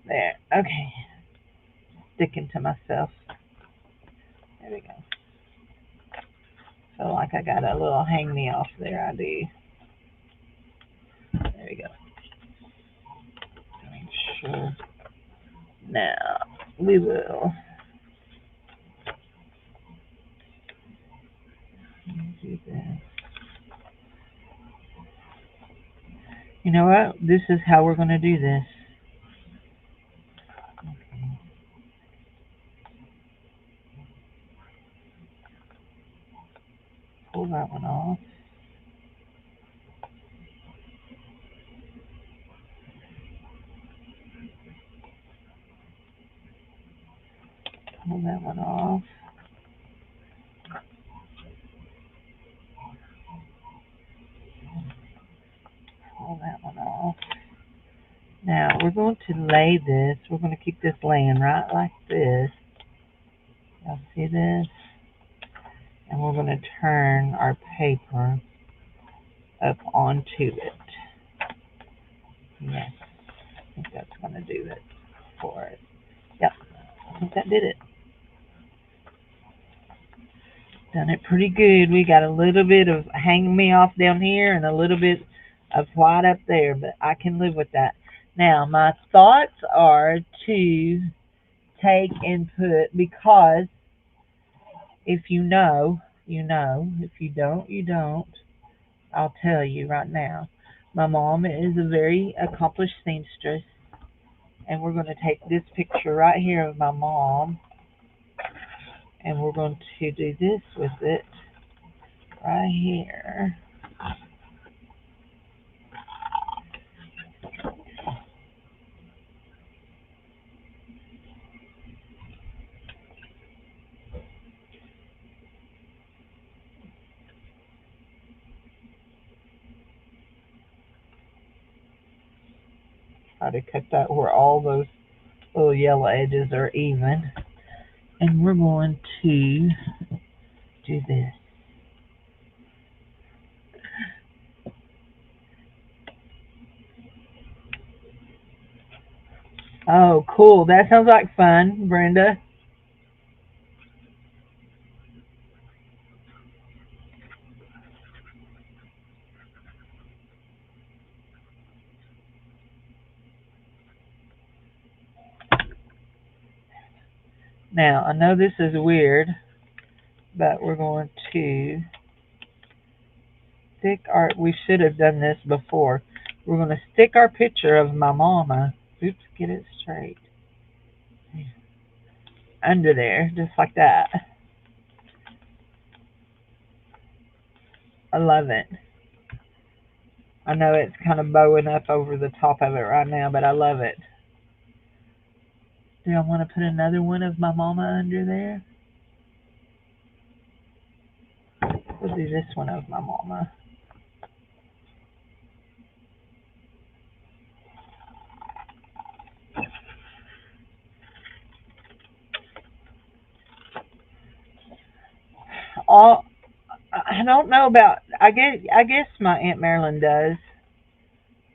There. Okay. Sticking to myself. There we go. So like I got a little hang me off there. I do. There we go. Make sure. Now we will do this. You know what? This is how we're going to do this. Okay. Pull that one off. Pull that one off. Pull that one off. Now we're going to lay this. We're going to keep this laying right like this. Y'all see this? And we're going to turn our paper up onto it. Yes, I think that's going to do it for it. Yep, I think that did it. Done it pretty good. We got a little bit of hang me off down here and a little bit of white up there, but I can live with that. Now, my thoughts are to take and put, because if you know, you know. If you don't, you don't. I'll tell you right now. My mom is a very accomplished seamstress, and we're going to take this picture right here of my mom, and we're going to do this with it right here. try to cut that where all those little yellow edges are even. And we're going to do this. Oh, cool. That sounds like fun, Brenda. Now, I know this is weird, but we're going to stick our, we should have done this before. We're going to stick our picture of my mama, oops, get it straight, under there, just like that. I love it. I know it's kind of bowing up over the top of it right now, but I love it. Do I want to put another one of my mama under there? We'll do this one of my mama. All I don't know about. I guess my Aunt Marilyn does,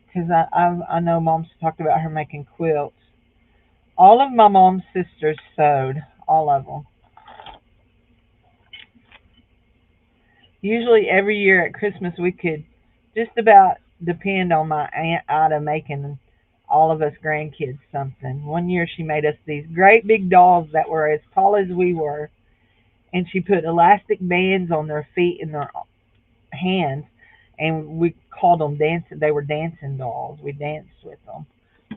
because I know Mom's talked about her making quilts. All of my mom's sisters sewed, all of them. Usually every year at Christmas we could just about depend on my Aunt Ida making all of us grandkids something. One year she made us these great big dolls that were as tall as we were, and she put elastic bands on their feet and their hands, and we called them dancing. They were dancing dolls. We danced with them.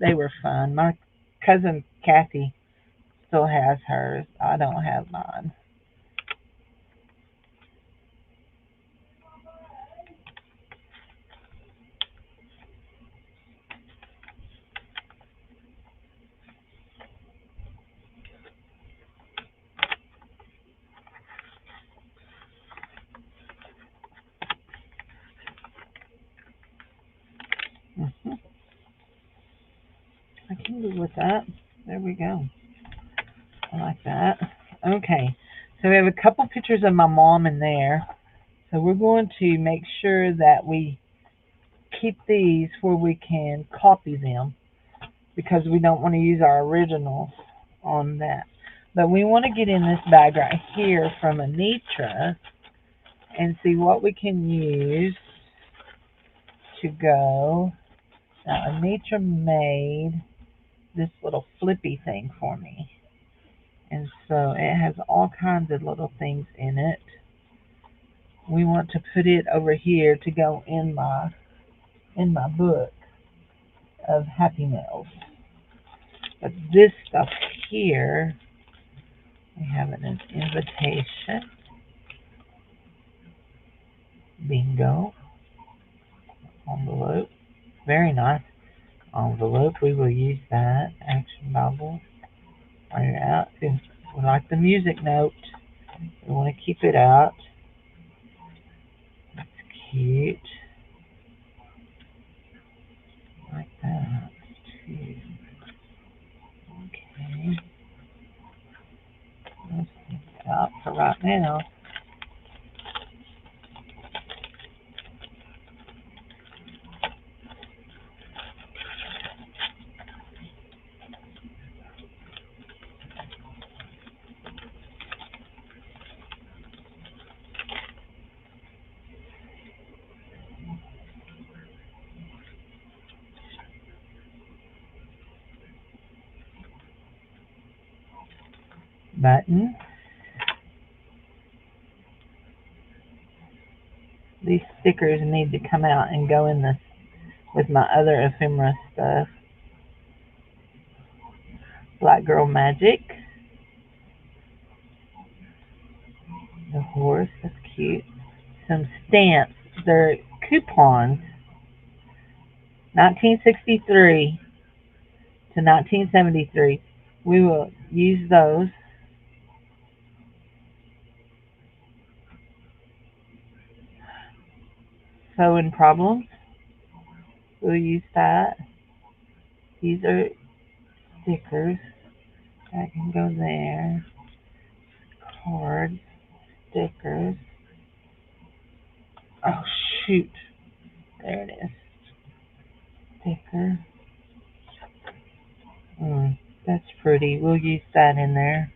They were fun. My cousin Kathy still has hers. I don't have mine. Hmm. I can do with that. There we go. I like that. Okay, so we have a couple pictures of my mom in there. So we're going to make sure that we keep these where we can copy them, because we don't want to use our originals on that. But we want to get in this bag right here from Anitra and see what we can use to go. Now, Anitra made this little flippy thing for me. And so it has all kinds of little things in it. We want to put it over here to go in my book of Happy Meals. But this stuff here, we have an invitation. Bingo. Envelope. Very nice envelope. We will use that. Action Bible. While you're out. We like the music note. We want to keep it out. That's cute. Like that. Okay. Let's keep it out for right now. Button. These stickers need to come out and go in this with my other ephemera stuff. Black Girl Magic. The horse, that's cute. Some stamps. They're coupons. 1963 to 1973. We will use those. Sewing Problems. We'll use that. These are stickers that can go there. Cards, stickers. Oh shoot! There it is. Sticker. That's pretty. We'll use that in there.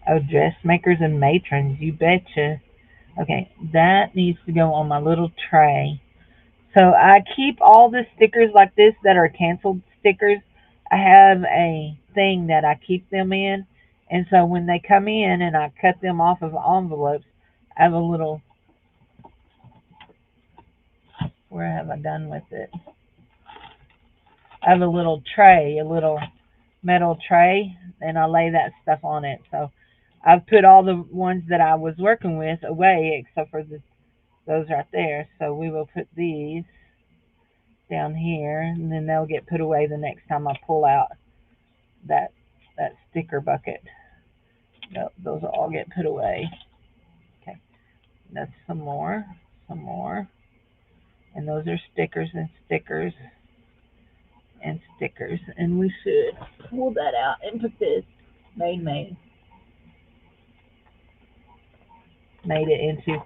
Oh, dressmakers and matrons. You betcha. Okay, that needs to go on my little tray. So I keep all the stickers like this that are canceled stickers. I have a thing that I keep them in. And so when they come in and I cut them off of envelopes, I have a little, where have I done with it? I have a little tray, a little metal tray, and I lay that stuff on it. So I've put all the ones that I was working with away except for those right there. So we will put these down here, and then they'll get put away the next time I pull out that sticker bucket. Those will all get put away. Okay, that's some more, and those are stickers and stickers and stickers. And we should pull that out and put this made it into.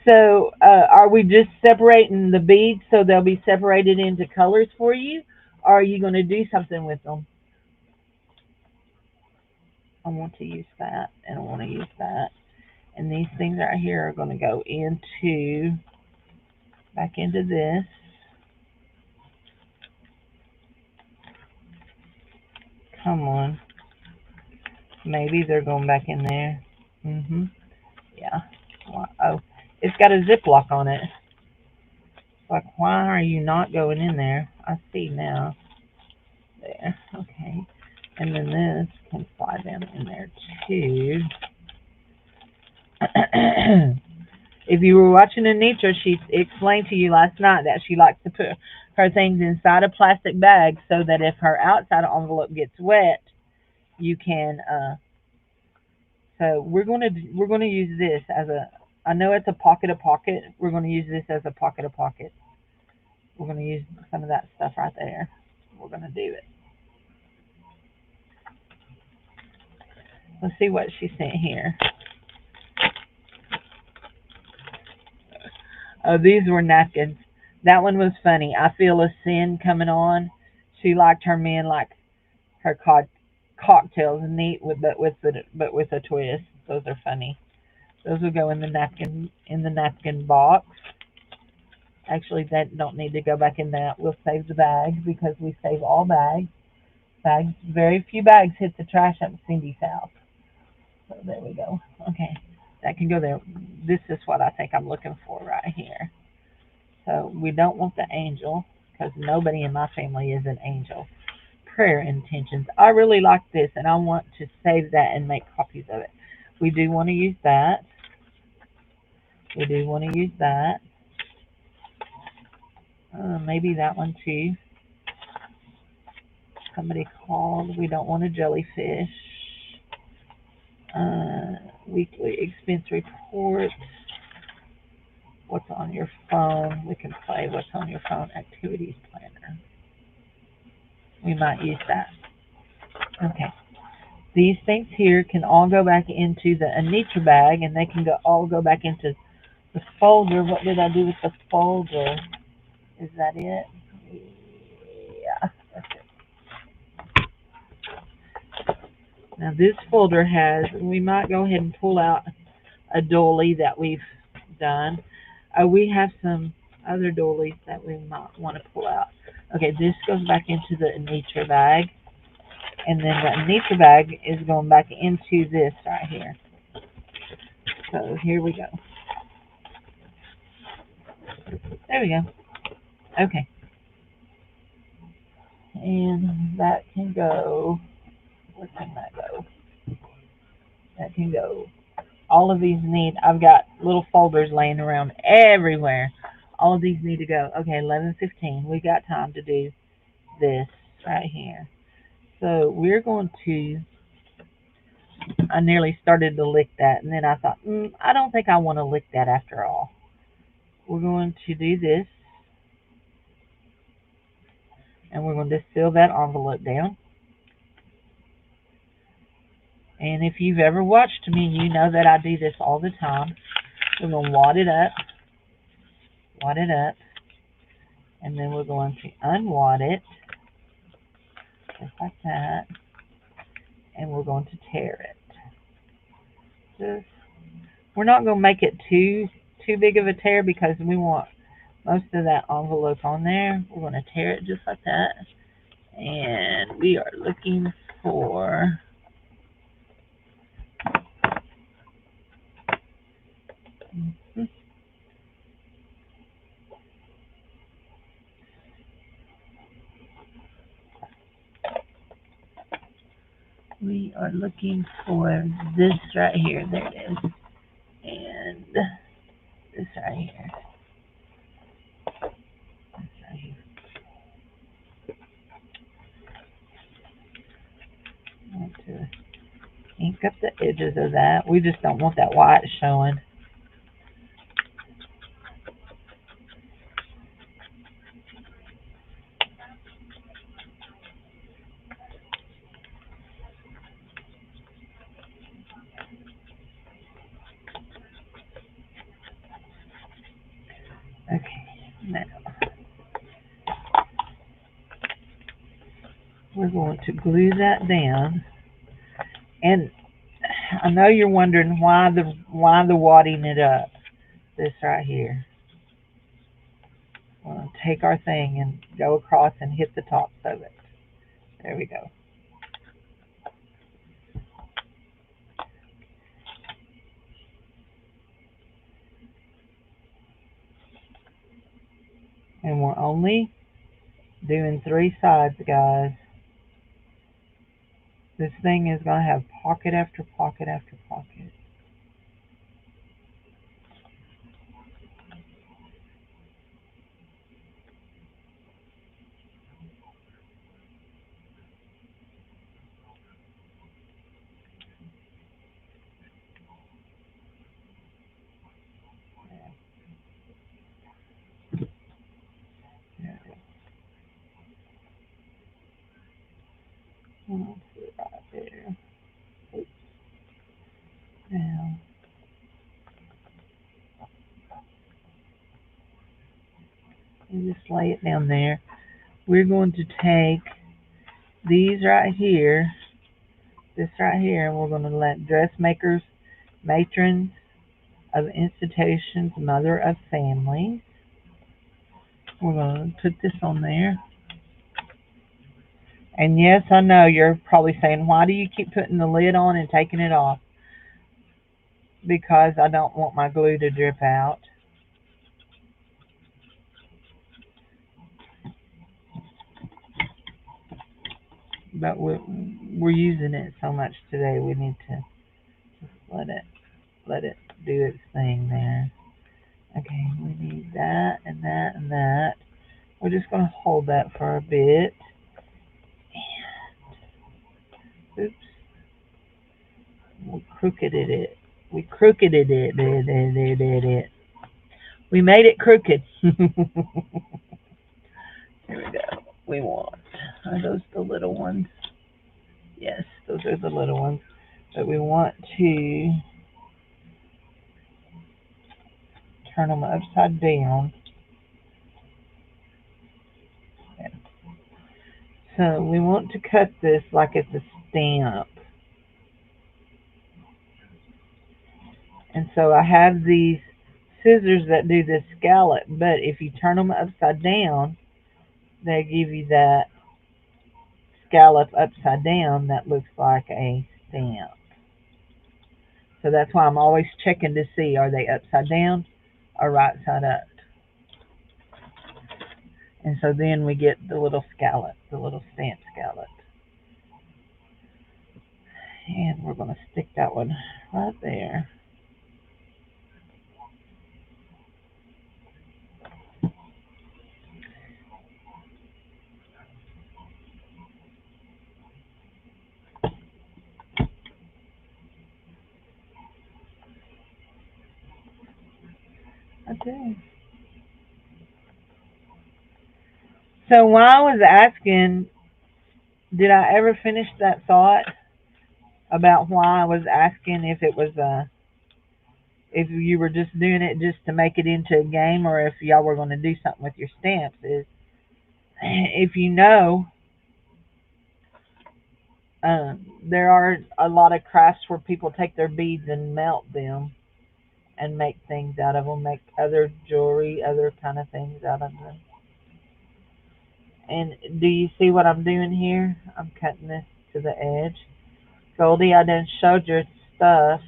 So are we just separating the beads so they'll be separated into colors for you? Or are you going to do something with them? I want to use that, and I want to use that. And these things right here are going to go back into this. Come on. Maybe they're going back in there. Yeah. Oh, it's got a Ziploc on it. Like, why are you not going in there? I see now. There. Okay. And then this can slide down in there too. If you were watching Anitra, she explained to you last night that she likes to put her things inside a plastic bag so that if her outside envelope gets wet, you can. So we're gonna use this as a. I know it's a pocket. We're gonna use this as a pocket. We're gonna use some of that stuff right there. We're gonna do it. Let's see what she sent here. Oh, these were napkins. That one was funny. I feel a sin coming on. She liked her men like her cocktails neat but with a twist. Those are funny. Those will go in the napkin box. Actually, that don't need to go back in that. We'll save the bags because we save all bags. Very few bags hit the trash at Cindy's house. So there we go. Okay, that can go there. This is what I think I'm looking for right here. So we don't want the angel because nobody in my family is an angel. Prayer intentions. I really like this and I want to save that and make copies of it. We do want to use that. Maybe that one too. Somebody called. We don't want a jellyfish. Weekly expense report. What's on your phone? We can play what's on your phone activities planner. We might use that. Okay. These things here can all go back into the Anitra bag, and they can all go back into the folder. What did I do with the folder? Is that it? Yeah, that's it. Now this folder we might go ahead and pull out a doily that we've done. We have some other doilies that we might want to pull out. Okay, this goes back into the Anitra bag. And then the Anitra bag is going back into this right here. So here we go. There we go. Okay. And that can go. Where can that go? That can go. All of these I've got little folders laying around everywhere. All of these need to go. Okay, 11:15. We got time to do this right here. So we're going to. I nearly started to lick that, and then I thought, I don't think I want to lick that after all. We're going to do this. And we're going to seal that envelope down. And if you've ever watched me, you know that I do this all the time. We're going to wad it up, and then we're going to unwad it, just like that, and we're going to tear it. We're not going to make it too big of a tear because we want most of that envelope on there. We're going to tear it just like that, and we are looking for we are looking for this right here. There it is, and this right here. This right here. I want to ink up the edges of that. We just don't want that white showing. Okay, now we're going to glue that down. And I know you're wondering why the wadding it up. This right here. We'll take our thing and go across and hit the tops of it. There we go. And we're only doing 3 sides, guys. This thing is going to have pocket after pocket after pocket. Right there. Oops. Now, we just lay it down there. We're going to take these right here, this right here, and we're going to let dressmakers, matrons of institutions, mother of families. We're going to put this on there. And yes, I know you're probably saying, why do you keep putting the lid on and taking it off? Because I don't want my glue to drip out. But we're using it so much today, we need to just let it do its thing there. Okay, we need that and that and that. We're just going to hold that for a bit. Oops. We crookeded it. We crookeded it. We made it crooked. Here we go. We want. Are those the little ones? Yes, those are the little ones. But we want to turn them upside down. So we want to cut this like it's a stamp. And so I have these scissors that do this scallop, but if you turn them upside down, they give you that scallop upside down that looks like a stamp. So that's why I'm always checking to see, are they upside down or right side up? And so then we get the little scallop, the little stamp scallop. And we're going to stick that one right there. Okay. So while I was asking, did I ever finish that thought about why I was asking if it was if you were just doing it just to make it into a game, or if y'all were going to do something with your stamps? Is if you know, there are a lot of crafts where people take their beads and melt them and make things out of them, make other jewelry, other kind of things out of them. And do you see what I'm doing here? I'm cutting this to the edge. Goldie, I done showed your stuff,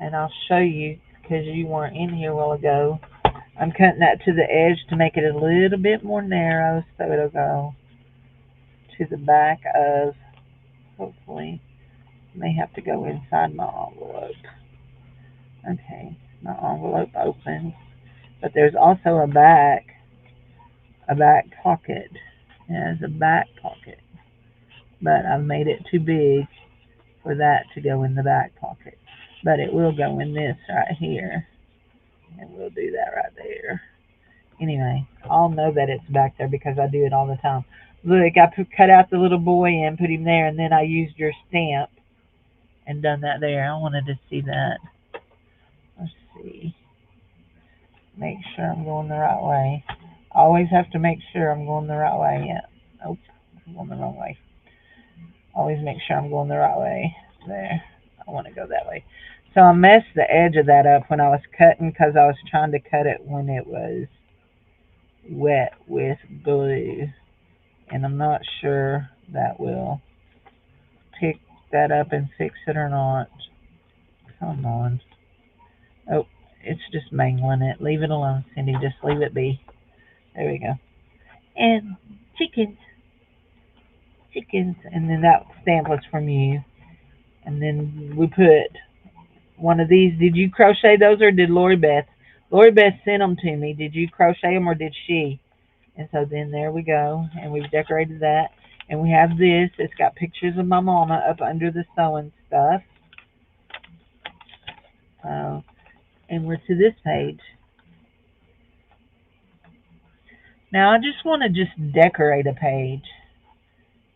and I'll show you because you weren't in here a while ago. I'm cutting that to the edge to make it a little bit more narrow so it'll go to the back of, hopefully, may have to go inside my envelope. Okay, my envelope opens, but there's also a back pocket. It has a back pocket, but I've made it too big for that to go in the back pocket. But it will go in this right here, and we'll do that right there. Anyway, I'll know that it's back there because I do it all the time. Look, cut out the little boy and put him there, and then I used your stamp and done that there. I wanted to see that. Let's see. Make sure I'm going the right way. I always have to make sure I'm going the right way. Yeah. Oh, I'm going the wrong way. Always make sure I'm going the right way. There. I want to go that way. So I messed the edge of that up when I was cutting because I was trying to cut it when it was wet with glue. And I'm not sure that will pick that up and fix it or not. Come on. Oh, it's just mangling it. Leave it alone, Cindy. Just leave it be. There we go. And chickens. Chickens. And then that stamp was from you. And then we put one of these. Did you crochet those or did Lori Beth? Lori Beth sent them to me. Did you crochet them or did she? And so then there we go. And we've decorated that. And we have this. It's got pictures of my mama up under the sewing stuff. And we're to this page. Now I just want to just decorate a page.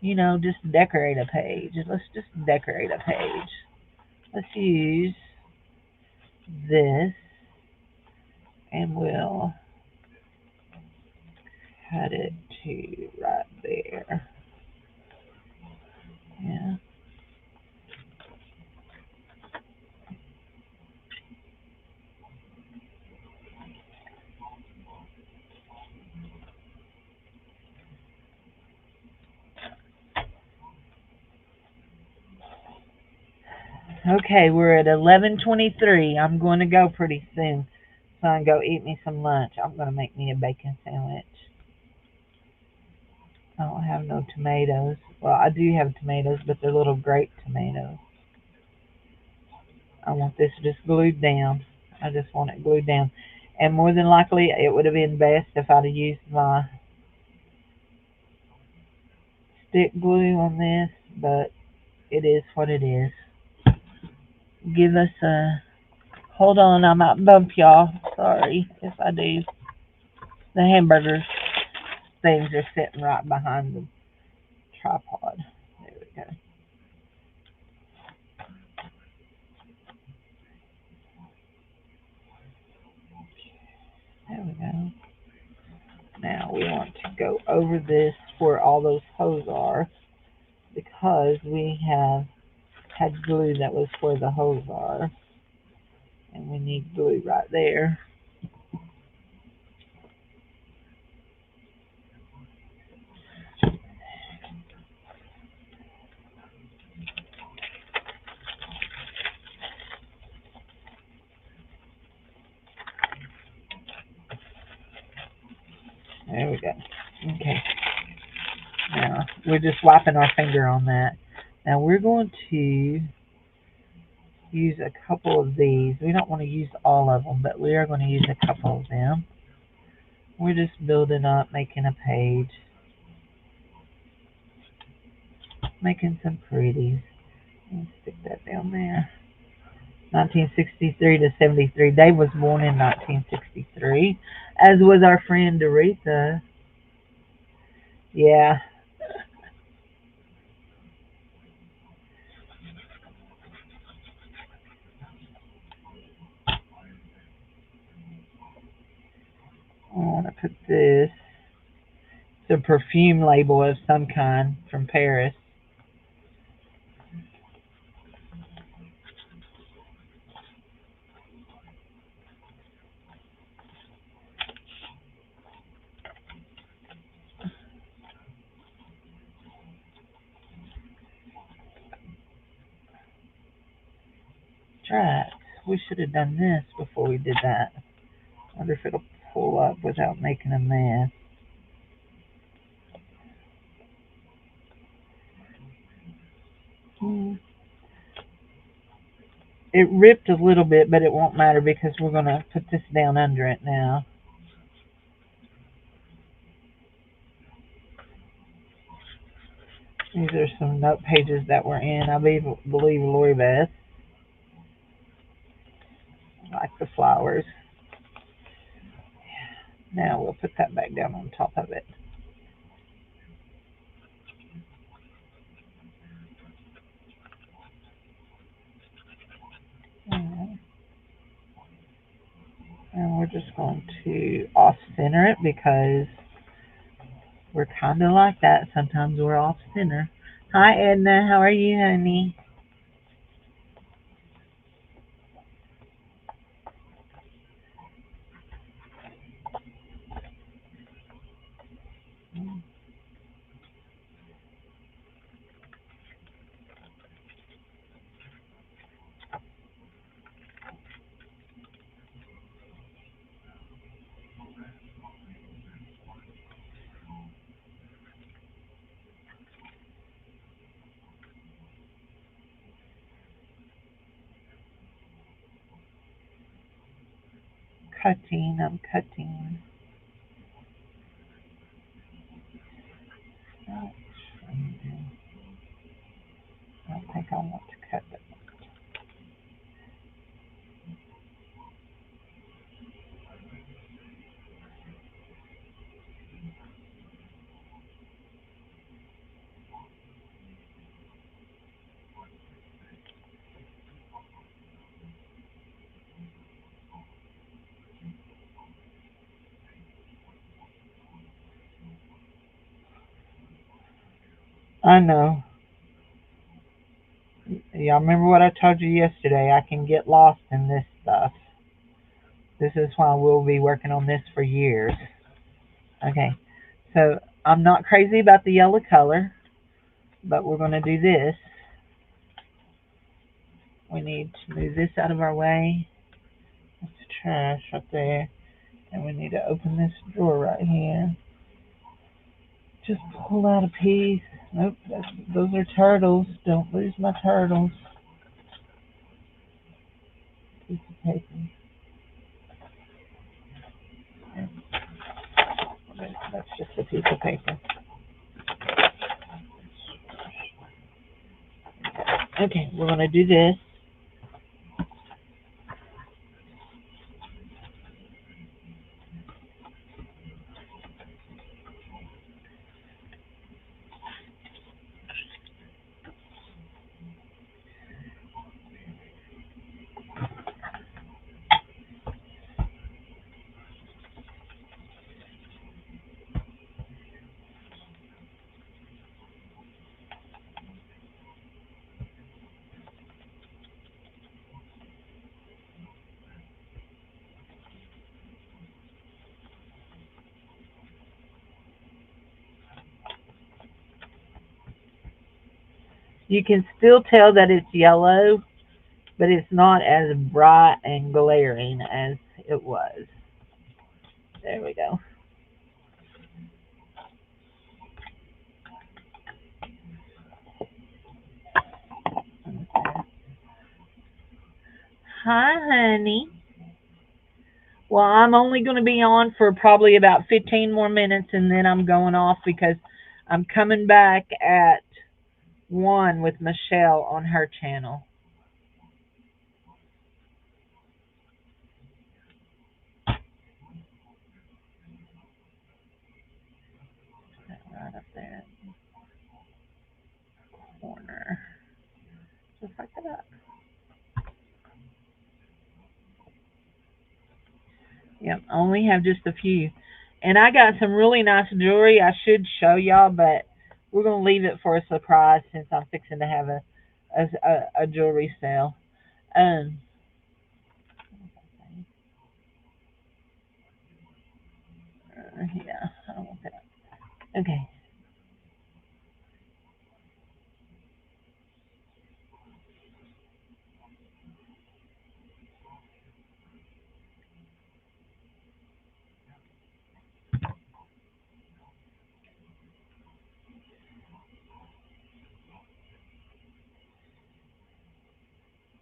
You know, just decorate a page. Let's just decorate a page. Let's use this and we'll cut it to right there. Yeah. Okay, we're at 11:23. I'm going to go pretty soon. So I can go eat me some lunch. I'm going to make me a bacon sandwich. I don't have no tomatoes. Well, I do have tomatoes, but they're little grape tomatoes. I want this just glued down. I just want it glued down. And more than likely, it would have been best if I'd have used my stick glue on this, but it is what it is. Give us a... Hold on, I might bump y'all. Sorry if I do. The hamburger things are sitting right behind the tripod. There we go. There we go. Now we want to go over this where all those holes are because we have had glue that was where the holes are. And we need glue right there. There we go. Okay. Now we're just wiping our finger on that. Now we're going to use a couple of these. We don't want to use all of them, but we are going to use a couple of them. We're just building up, making a page, making some pretties. Let's stick that down there. 1963 to 73. Dave was born in 1963, as was our friend Doretha. Yeah. I want to put this. It's a perfume label of some kind from Paris. Drat. We should have done this before we did that. I wonder if it'll pull up without making a mess. Hmm. It ripped a little bit, but it won't matter because we're going to put this down under it now. These are some note pages that were in, I believe Lori Beth, like the flowers. Now we'll put that back down on top of it. And we're just going to off center it because we're kind of like that. Sometimes we're off center. Hi, Edna. How are you, honey? Cutting. I'm cutting. Oh, I don't think I want to cut it. I know. Y'all remember what I told you yesterday? I can get lost in this stuff. This is why we'll be working on this for years. Okay, so I'm not crazy about the yellow color, but we're going to do this. We need to move this out of our way. That's trash right there. And we need to open this drawer right here. Just pull out a piece. Nope, those are turtles. Don't lose my turtles. Piece of paper. That's just a piece of paper. Okay, we're going to do this. You can still tell that it's yellow, but it's not as bright and glaring as it was. There we go. Hi, honey. Well, I'm only going to be on for probably about 15 more minutes and then I'm going off because I'm coming back at 1 with Michelle on her channel. Just like that. Yep, I only have just a few. And I got some really nice jewelry I should show y'all, but we're going to leave it for a surprise since I'm fixing to have a jewelry sale. Um, yeah, I don't want that. Okay.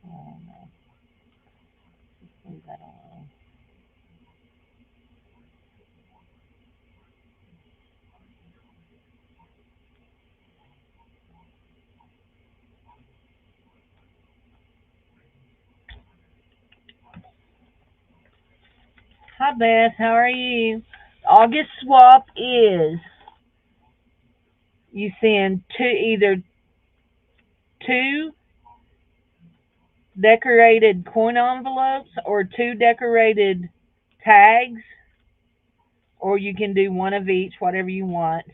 Oh, no, leave that alone. Hi, Beth. How are you? August swap is you send either two decorated coin envelopes or two decorated tags, or you can do one of each, whatever you want.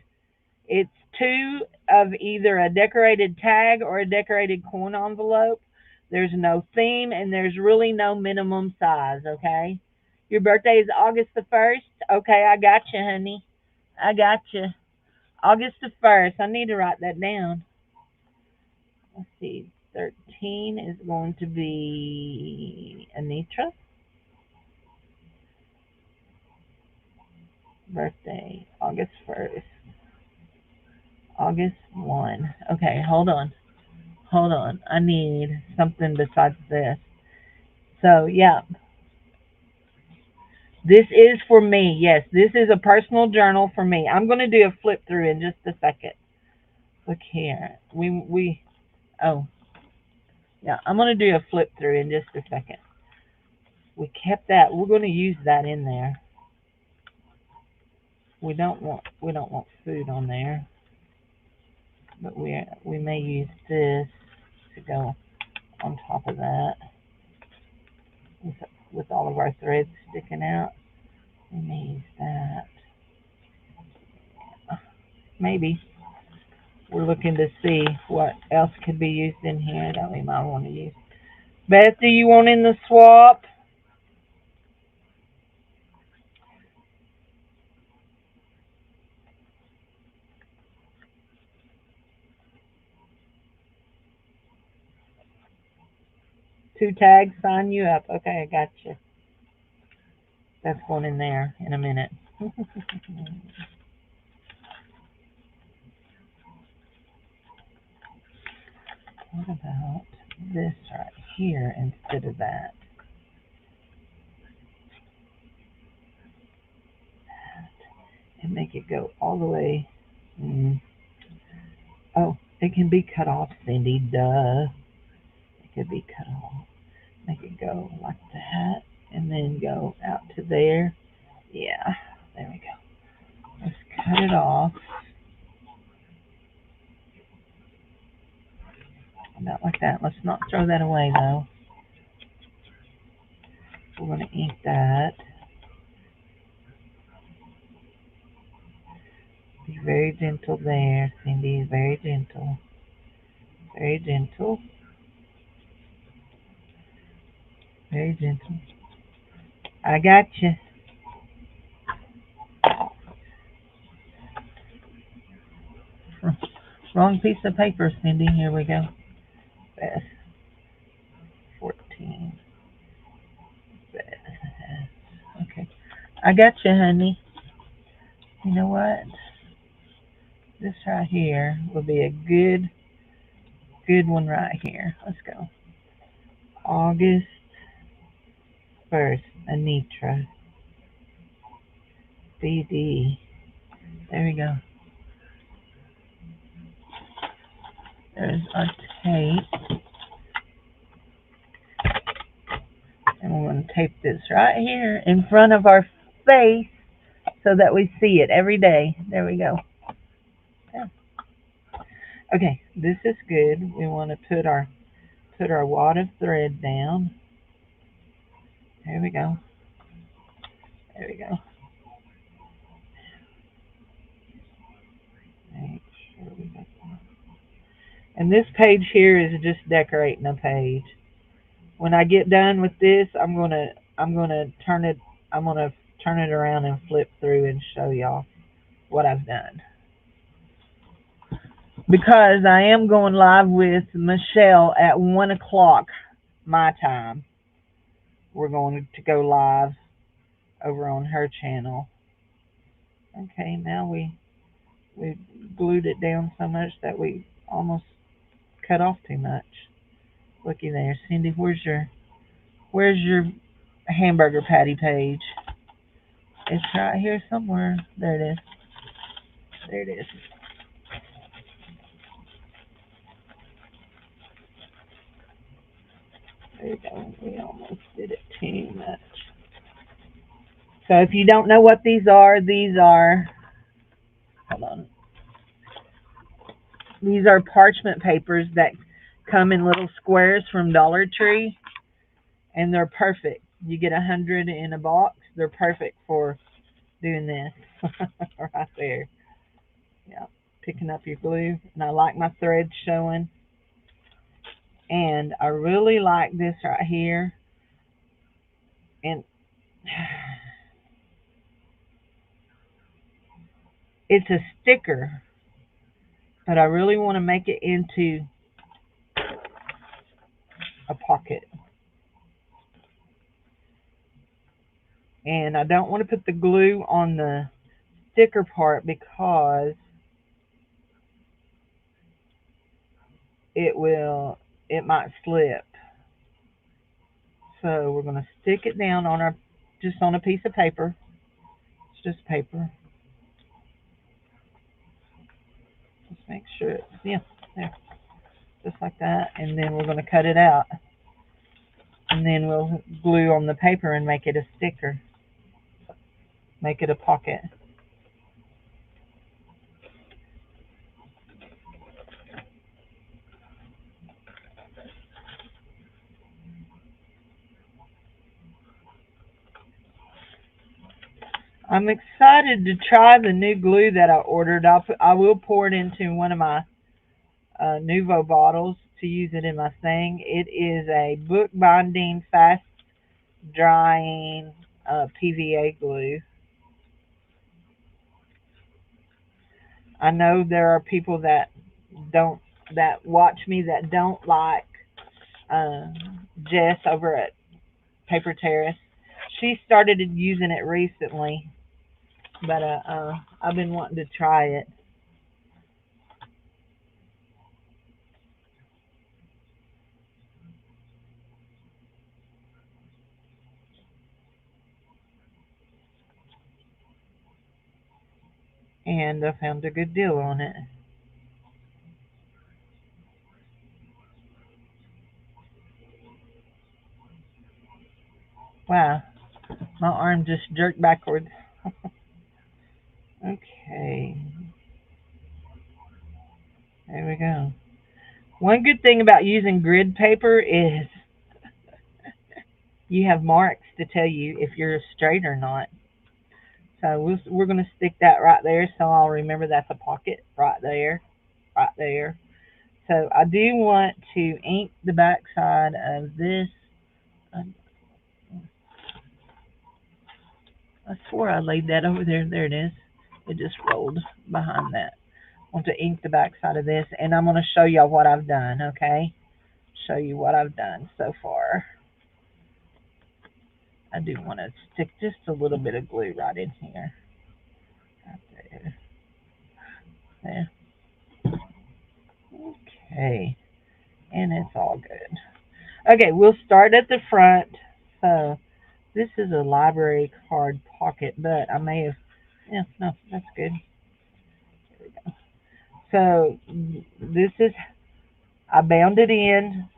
It's two of either a decorated tag or a decorated coin envelope. There's no theme and there's really no minimum size, okay? Your birthday is August the 1st? Okay, I got you, honey. I got you. August the 1st. I need to write that down. Let's see. 13 is going to be Anitra. Birthday, August 1st. August 1. Okay, hold on. Hold on. I need something besides this. So, yeah, this is for me. Yes, this is a personal journal for me. I'm going to do a flip through in just a second. Look here. Oh, yeah, I'm going to do a flip through in just a second. We kept that. We're going to use that in there. We don't want food on there, but we may use this to go on top of that with, with all of our threads sticking out. We may use that. Maybe we're looking to see what else could be used in here that we might want to use. Beth, do you want in the swap? Two tags, sign you up. Okay, I got you. That's going in there in a minute. What about this right here instead of that? And make it go all the way. Mm. Oh, it can be cut off, Cindy. Duh. It could be cut off. Make it go like that, and then go out to there. Yeah, there we go. Let's cut it off. About like that. Let's not throw that away though. We're going to ink that. Be very gentle there, Cindy. Very gentle. Very gentle. Very gentle. I got you. Wrong piece of paper, Cindy. Here we go. Beth. 14. Beth. Okay. I got you, honey. You know what? This right here will be a good one right here. Let's go. August 1st, Anitra. BD. There we go. There's our tape. And we're going to tape this right here in front of our face so that we see it every day. There we go. Okay, this is good. We want to put our put our wad of thread down. There we go. There we go. Make sure we got that. And this page here is just decorating a page. When I get done with this, I'm gonna turn it around and flip through and show y'all what I've done. Because I am going live with Michelle at 1 o'clock my time. We're going to go live over on her channel. Okay, now we glued it down so much that we almost cut off too much. Looky there, Cindy. Where's your hamburger patty page? It's right here somewhere. There it is. There it is. There you go. We almost did it too much. So if you don't know what these are, hold on. These are parchment papers that come in little squares from Dollar Tree, and they're perfect. You get 100 in a box. They're perfect for doing this. Right there. Yeah, picking up your glue. And I like my thread showing. And I really like this right here. And it's a sticker, but I really want to make it into a pocket. And I don't want to put the glue on the sticker part because it might slip. So we're going to stick it down on just on a piece of paper. It's just paper. Just make sure it's, yeah, there. Just like that. And then we're going to cut it out. And then we'll glue on the paper and make it a sticker. Make it a pocket. I'm excited to try the new glue that I ordered. I will pour it into one of my Nuvo bottles to use it in my thing. It is a book binding, fast drying PVA glue. I know there are people that watch me that don't like Jess over at Paper Terrace. She started using it recently, but I've been wanting to try it. And I found a good deal on it. Wow, my arm just jerked backwards. Okay, there we go. One good thing about using grid paper is you have marks to tell you if you're straight or not. So we're going to stick that right there so I'll remember that's a pocket right there, right there. So I do want to ink the back side of this. I swore I laid that over there. There it is. It just rolled behind that. I want to ink the back side of this, and I'm going to show y'all what I've done, okay? Show you what I've done so far. I do want to stick just a little bit of glue right in here. Right there. There. Okay. And it's all good. Okay, we'll start at the front. So this is a library card pocket, but I may have, yeah, no, that's good. There we go. So this is, I bound it in.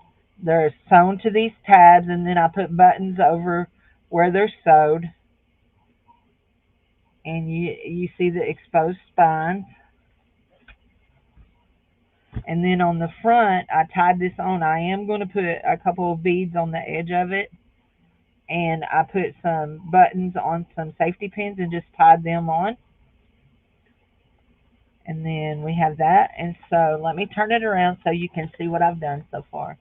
They're sewn to these tabs, and then I put buttons over where they're sewed. And you see the exposed spines. And then on the front, I tied this on. I am going to put a couple of beads on the edge of it, and I put some buttons on some safety pins and just tied them on. And then we have that. And so let me turn it around so you can see what I've done so far.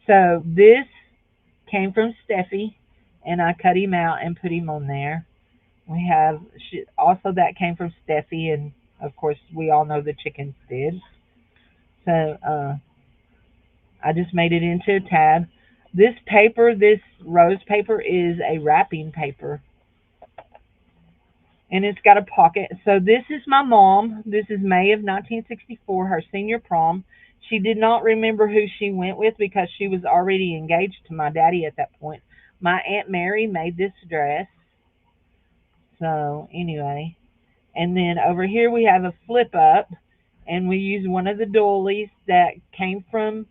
So this came from Steffi, and I cut him out and put him on there. We have also that came from Steffi, and of course we all know the chickens did. So I just made it into a tab. This paper, this rose paper, is a wrapping paper, and it's got a pocket. So this is my mom. This is May of 1964, her senior prom. She did not remember who she went with because she was already engaged to my daddy at that point. My Aunt Mary made this dress. So anyway, and then over here we have a flip up, and we use one of the doilies that came from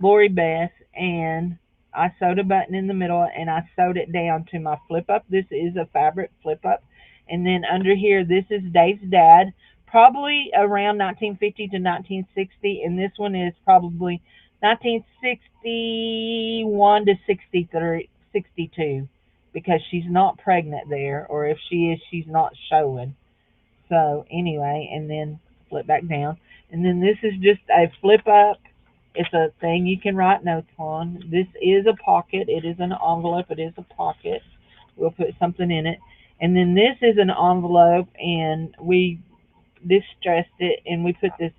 Lori Beth, and I sewed a button in the middle and I sewed it down to my flip up. This is a fabric flip up. And then under here, this is Dave's dad, probably around 1950 to 1960, and this one is probably 1961 to 63, 62, because she's not pregnant there, or if she is, she's not showing. So anyway, and then flip back down. And then this is just a flip up. It's a thing you can write notes on. This is a pocket. It is an envelope. It is a pocket. We'll put something in it. And then this is an envelope, and we distressed it, and we put this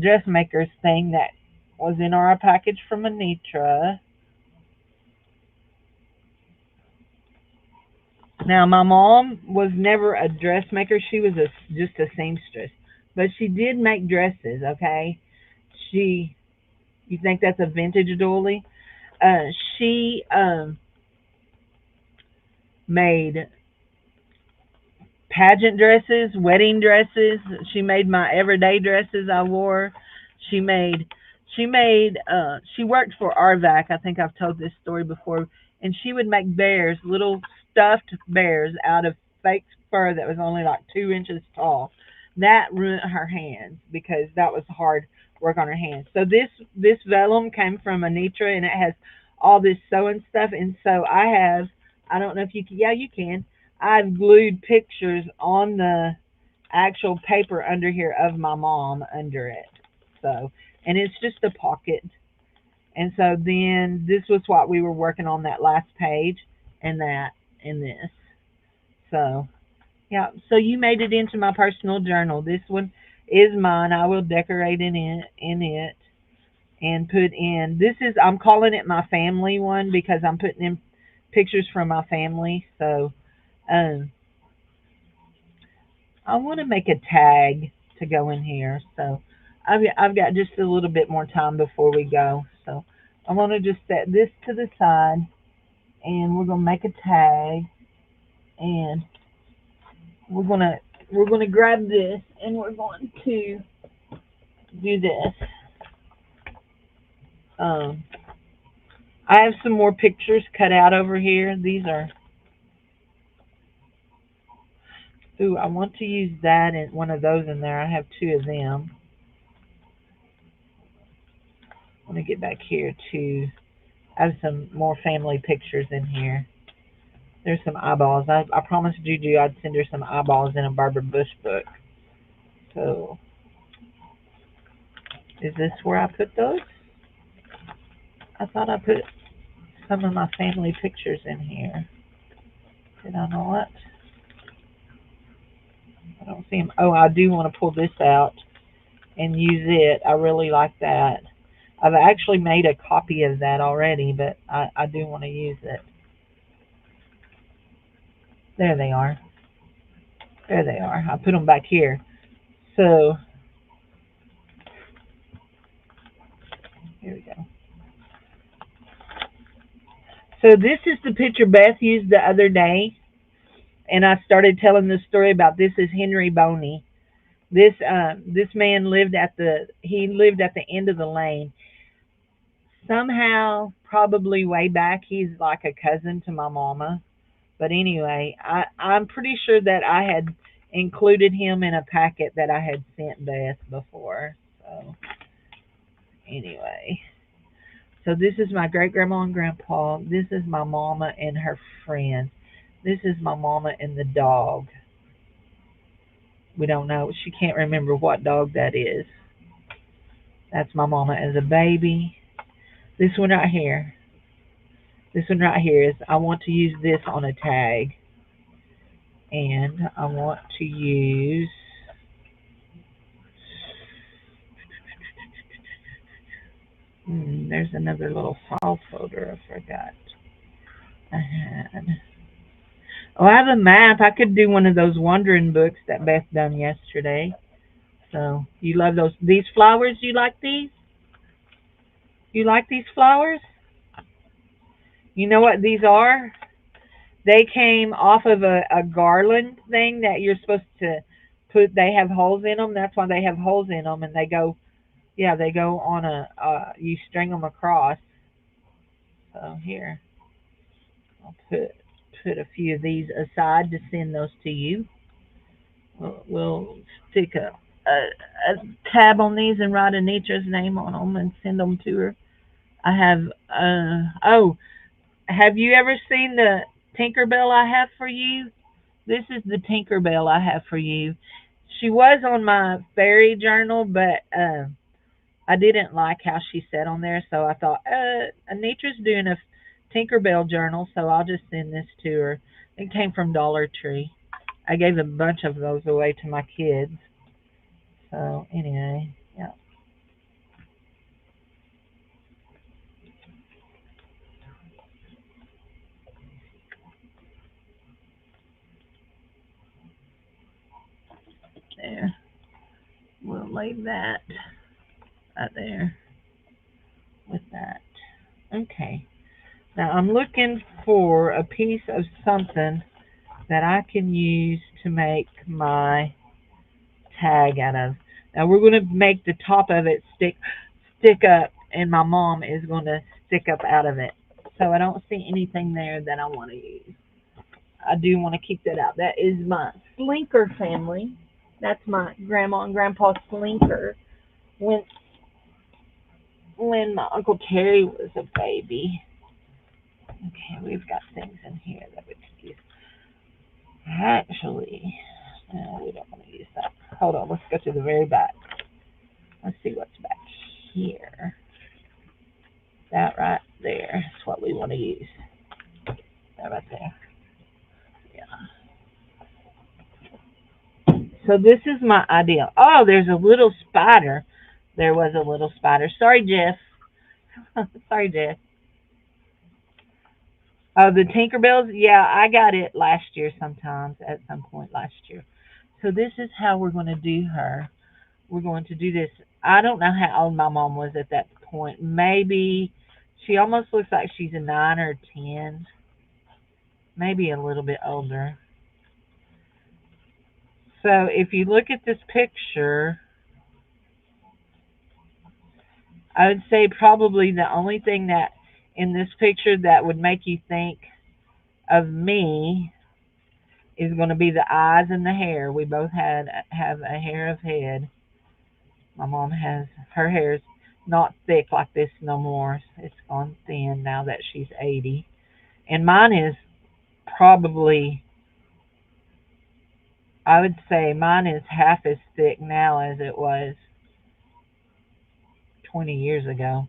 dressmaker's thing that was in our package from Anitra. Now, my mom was never a dressmaker. She was just a seamstress. But she did make dresses, okay? She, you think that's a vintage doily? She made pageant dresses, wedding dresses. She made my everyday dresses I wore. She made she worked for Arvac. I think I've told this story before. And she would make bears, little stuffed bears out of fake fur that was only like 2 inches tall. That ruined her hands because that was hard work on her hands. So this vellum came from Anitra, and it has all this sewing stuff. And so I don't know if you can, yeah, you can. I've glued pictures on the actual paper under here of my mom under it. So, and it's just a pocket. And so then this was what we were working on, that last page, and that, and this. So, yeah. So you made it into my personal journal. This one is mine. I will decorate in it and put in. This is, I'm calling it my family one because I'm putting in pictures from my family. So, um, I want to make a tag to go in here. So I've got just a little bit more time before we go. So I want to just set this to the side, and we're gonna make a tag, and we're gonna grab this, and we're going to do this. Um, I have some more pictures cut out over here. These are. Ooh, I want to use that and one of those in there. I have two of them. I want to get back here to. I have some more family pictures in here. There's some eyeballs. I promised Juju I'd send her some eyeballs in a Barbara Bush book. So, is this where I put those? I thought I put some of my family pictures in here. Did I not? I don't see them. Oh, I do want to pull this out and use it. I really like that. I've actually made a copy of that already, but I do want to use it. There they are. There they are. I put them back here. So, here we go. So this is the picture Beth used the other day, and I started telling the story about this is Henry Boney. This man lived at the end of the lane. Somehow, probably way back, he's like a cousin to my mama. But anyway, I'm pretty sure that I had included him in a packet that I had sent Beth before. So anyway, so this is my great grandma and grandpa. This is my mama and her friend. This is my mama and the dog. We don't know. She can't remember what dog that is. That's my mama as a baby. This one right here. This one right here is I want to use this on a tag. And I want to use there's another little file folder I forgot I had. Oh, I have a map. I could do one of those wandering books that Beth done yesterday. So you love those these flowers? You like these? You like these flowers? You know what these are? They came off of a garland thing that you're supposed to put. They have holes in them. That's why they have holes in them, and they go. Yeah, they go on a. You string them across. So here, I'll put a few of these aside to send those to you. We'll stick a tab on these and write Anitra's name on them and send them to her. I have. Oh, have you ever seen the Tinkerbell I have for you? This is the Tinkerbell I have for you. She was on my fairy journal, but I didn't like how she sat on there, so I thought, Anitra's doing a Tinkerbell journal, so I'll just send this to her. It came from Dollar Tree. I gave a bunch of those away to my kids. So anyway, yeah. There. We'll lay that right there with that. Okay. Now I'm looking for a piece of something that I can use to make my tag out of. Now we're going to make the top of it stick up, and my mom is going to stick up out of it. So I don't see anything there that I want to use. I do want to keep that out. That is my Slinker family. That's my grandma and grandpa Slinker. When when my Uncle Terry was a baby. Okay, we've got things in here that we could use. Actually, no, we don't want to use that. Hold on, let's go to the very back. Let's see what's back here. That right there is what we want to use. That right there. Yeah. So this is my idea. Oh, there's a little spider. There was a little spider. Sorry, Jeff. Sorry, Jeff. Oh, the Tinkerbells? Yeah, I got it last year sometimes, at some point last year. So this is how we're going to do her. We're going to do this. I don't know how old my mom was at that point. Maybe she almost looks like she's a 9 or 10, maybe a little bit older. So if you look at this picture, I would say probably the only thing that in this picture that would make you think of me is going to be the eyes and the hair. We both have a hair of head. My mom has her hair's not thick like this no more. It's gone thin now that she's 80. And mine is probably, I would say mine is half as thick now as it was 20 years ago.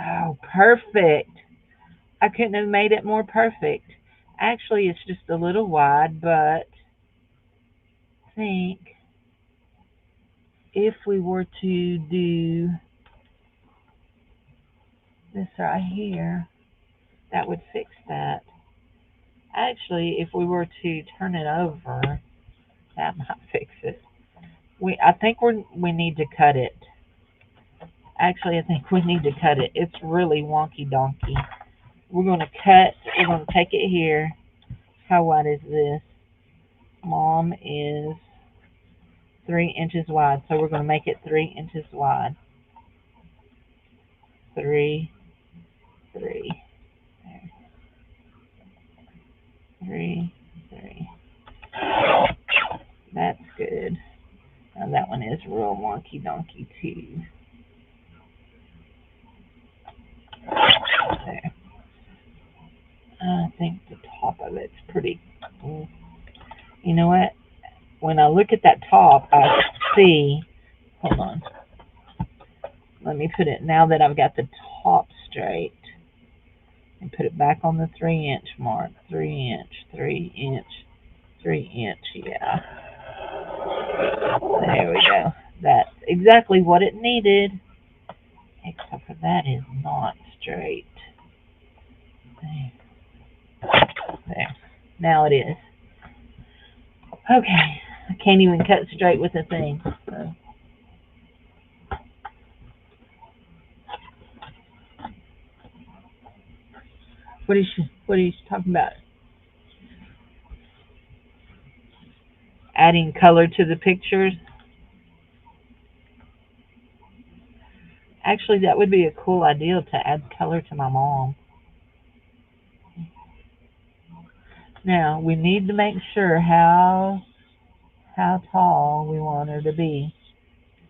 Oh, perfect. I couldn't have made it more perfect. Actually, it's just a little wide, but I think if we were to do this right here, that would fix that. Actually, if we were to turn it over, that might fix it. I think we need to cut it. Actually, I think we need to cut it. It's really wonky donkey. We're going to take it here. How wide is this? Mom is 3 inches wide, so we're going to make it 3 inches wide. 3, 3, there. 3, 3. That's good. Now that one is real wonky donkey too. There. I think the top of it's pretty cool. You know what? When I look at that top, I see. Hold on. Let me put it, now that I've got the top straight, and put it back on the 3 inch mark. 3 inch, 3 inch, 3 inch, yeah. There we go. That's exactly what it needed. Except for that is not straight. There. There. Now it is. Okay. I can't even cut straight with the thing. So. What are you talking about? Adding color to the pictures? Actually, that would be a cool idea to add color to my mom. Now, we need to make sure how tall we want her to be.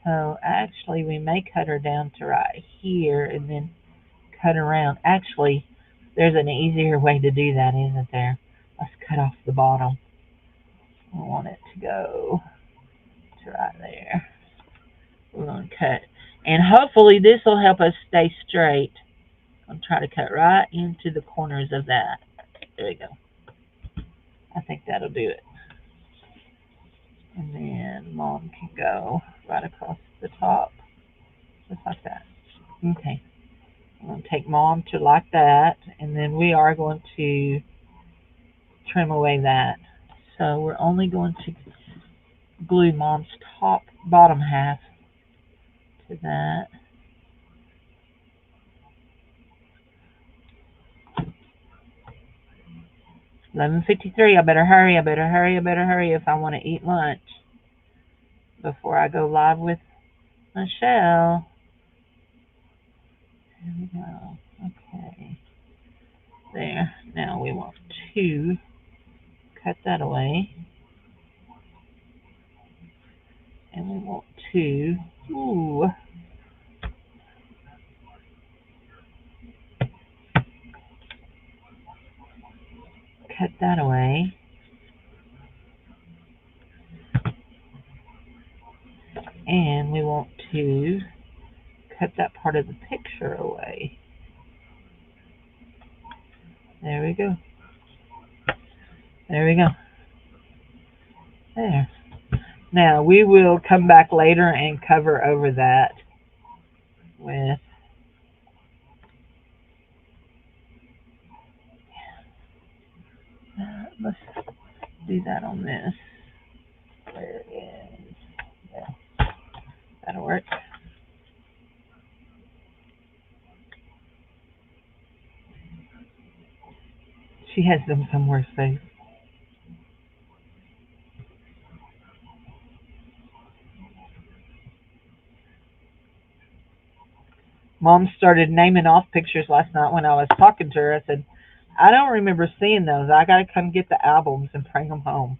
So, actually, we may cut her down to right here and then cut around. Actually, there's an easier way to do that, isn't there? Let's cut off the bottom. We want it to go to right there. We're going to cut. And hopefully this will help us stay straight. I'm trying to cut right into the corners of that. There we go. I think that'll do it. And then Mom can go right across the top, just like that. Okay. I'm going to take Mom to like that, and then we are going to trim away that. So we're only going to glue Mom's bottom half to that. $11:53. I better hurry. If I want to eat lunch before I go live with Michelle. There we go. Okay. There. Now we want to cut that away. And we want to cut that away. And we want to cut that part of the picture away. There we go. There we go. There. Now we will come back later and cover over that with let's do that on this. Where is yeah. That'll work. She has them somewhere safe. Mom started naming off pictures last night when I was talking to her. I said, I don't remember seeing those. I got to come get the albums and bring them home.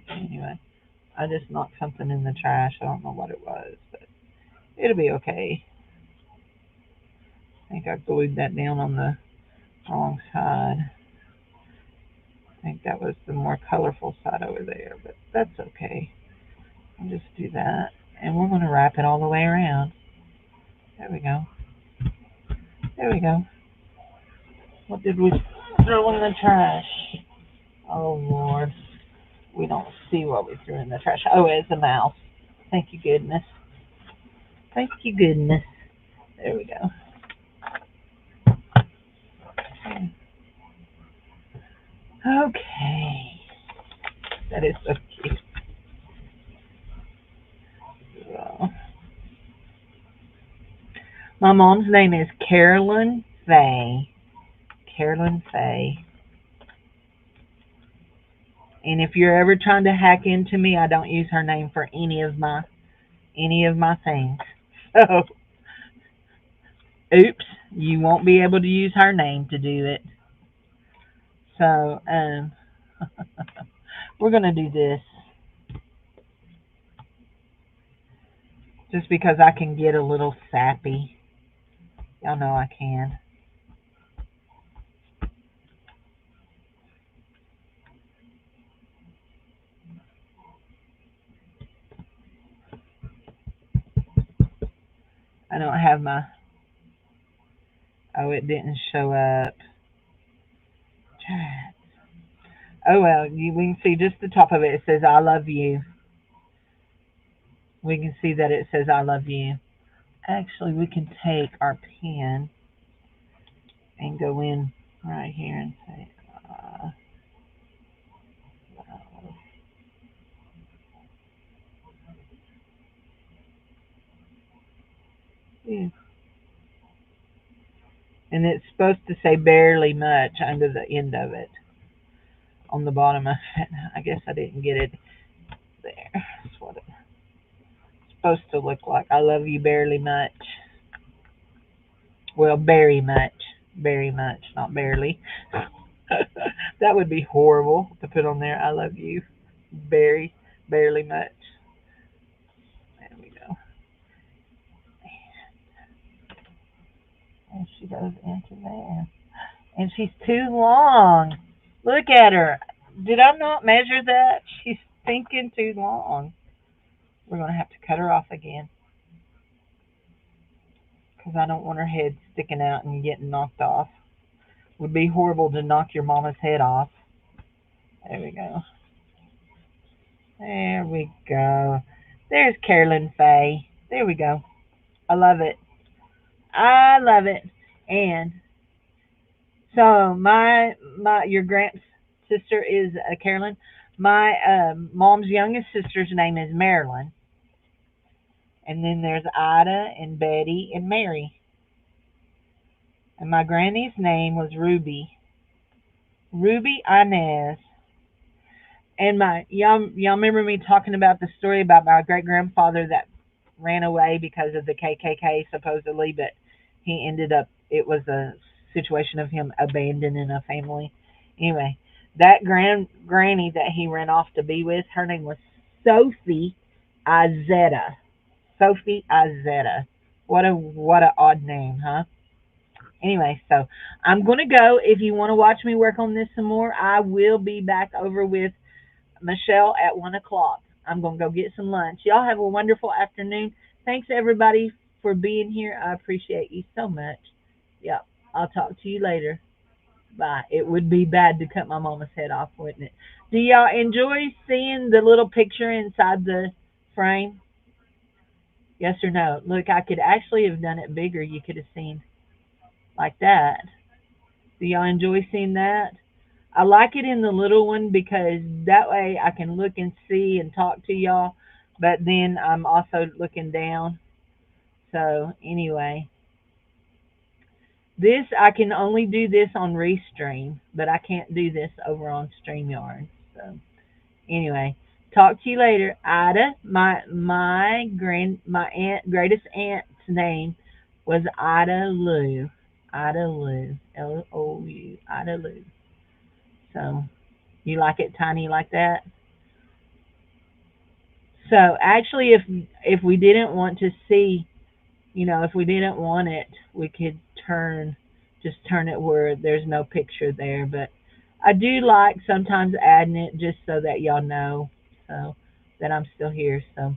Anyway, I just knocked something in the trash. I don't know what it was, but it'll be okay. I think I glued that down on the wrong side. I think that was the more colorful side over there, but that's okay. I'll just do that. And we're going to wrap it all the way around. There we go. There we go. What did we throw in the trash? Oh, Lord. We don't see what we threw in the trash. Oh, it's a mouse. Thank you, goodness. Thank you, goodness. There we go. Okay. That is so cute. So, My mom's name is Carolyn Faye. Carolyn Faye. And if you're ever trying to hack into me, I don't use her name for any of my things. So, oops, you won't be able to use her name to do it. So, we're gonna do this just because I can get a little sappy. Y'all know I can. I don't have my. Oh, it didn't show up. Oh well, we can see just the top of it. It says "I love you." We can see that it says "I love you." Actually, we can take our pen and go in right here and say, love you. And it's supposed to say barely much under the end of it, on the bottom of it. I guess I didn't get it there. That's what it's supposed to look like. I love you barely much. Well, very much. Very much, not barely. That would be horrible to put on there. I love you barely much. There we go. And she goes into there. And she's too long. Look at her. Did I not measure that? She's thinking too long. We're going to have to cut her off again because I don't want her head sticking out and getting knocked off. Would be horrible to knock your mama's head off. There we go. There we go. There's Carolyn Faye. There we go. I love it. I love it. And so my your grand sister is Carolyn. My mom's youngest sister's name is Marilyn, and then there's Ida and Betty and Mary. And my granny's name was Ruby Inez. And my y'all remember me talking about the story about my great grandfather that ran away because of the KKK supposedly, but he ended up it was a situation of him abandoning a family. Anyway, that granny that he ran off to be with, her name was Sophie Izetta. Sophie Izetta. What a odd name, huh? Anyway, so I'm gonna go. If you want to watch me work on this some more, I will be back over with Michelle at 1 o'clock. I'm gonna go get some lunch. Y'all have a wonderful afternoon. Thanks everybody for being here. I appreciate you so much. Yep. I'll talk to you later. Bye. It would be bad to cut my mama's head off, wouldn't it? Do y'all enjoy seeing the little picture inside the frame? Yes or no? Look, I could actually have done it bigger. You could have seen like that. Do y'all enjoy seeing that? I like it in the little one because that way I can look and see and talk to y'all, but then I'm also looking down. So anyway, this I can only do this on Restream, but I can't do this over on StreamYard. So anyway, talk to you later. Ida, my greatest aunt's name was Ida Lou. Ida Lou. Lou. Ida Lou. So you like it tiny like that? So actually, if we didn't want to see, if we didn't want it, we could turn it where there's no picture there. But I do like sometimes adding it just so that y'all know, so that I'm still here. So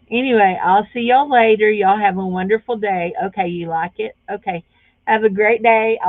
anyway, I'll see y'all later. Y'all have a wonderful day. Okay, you like it? Okay, have a great day.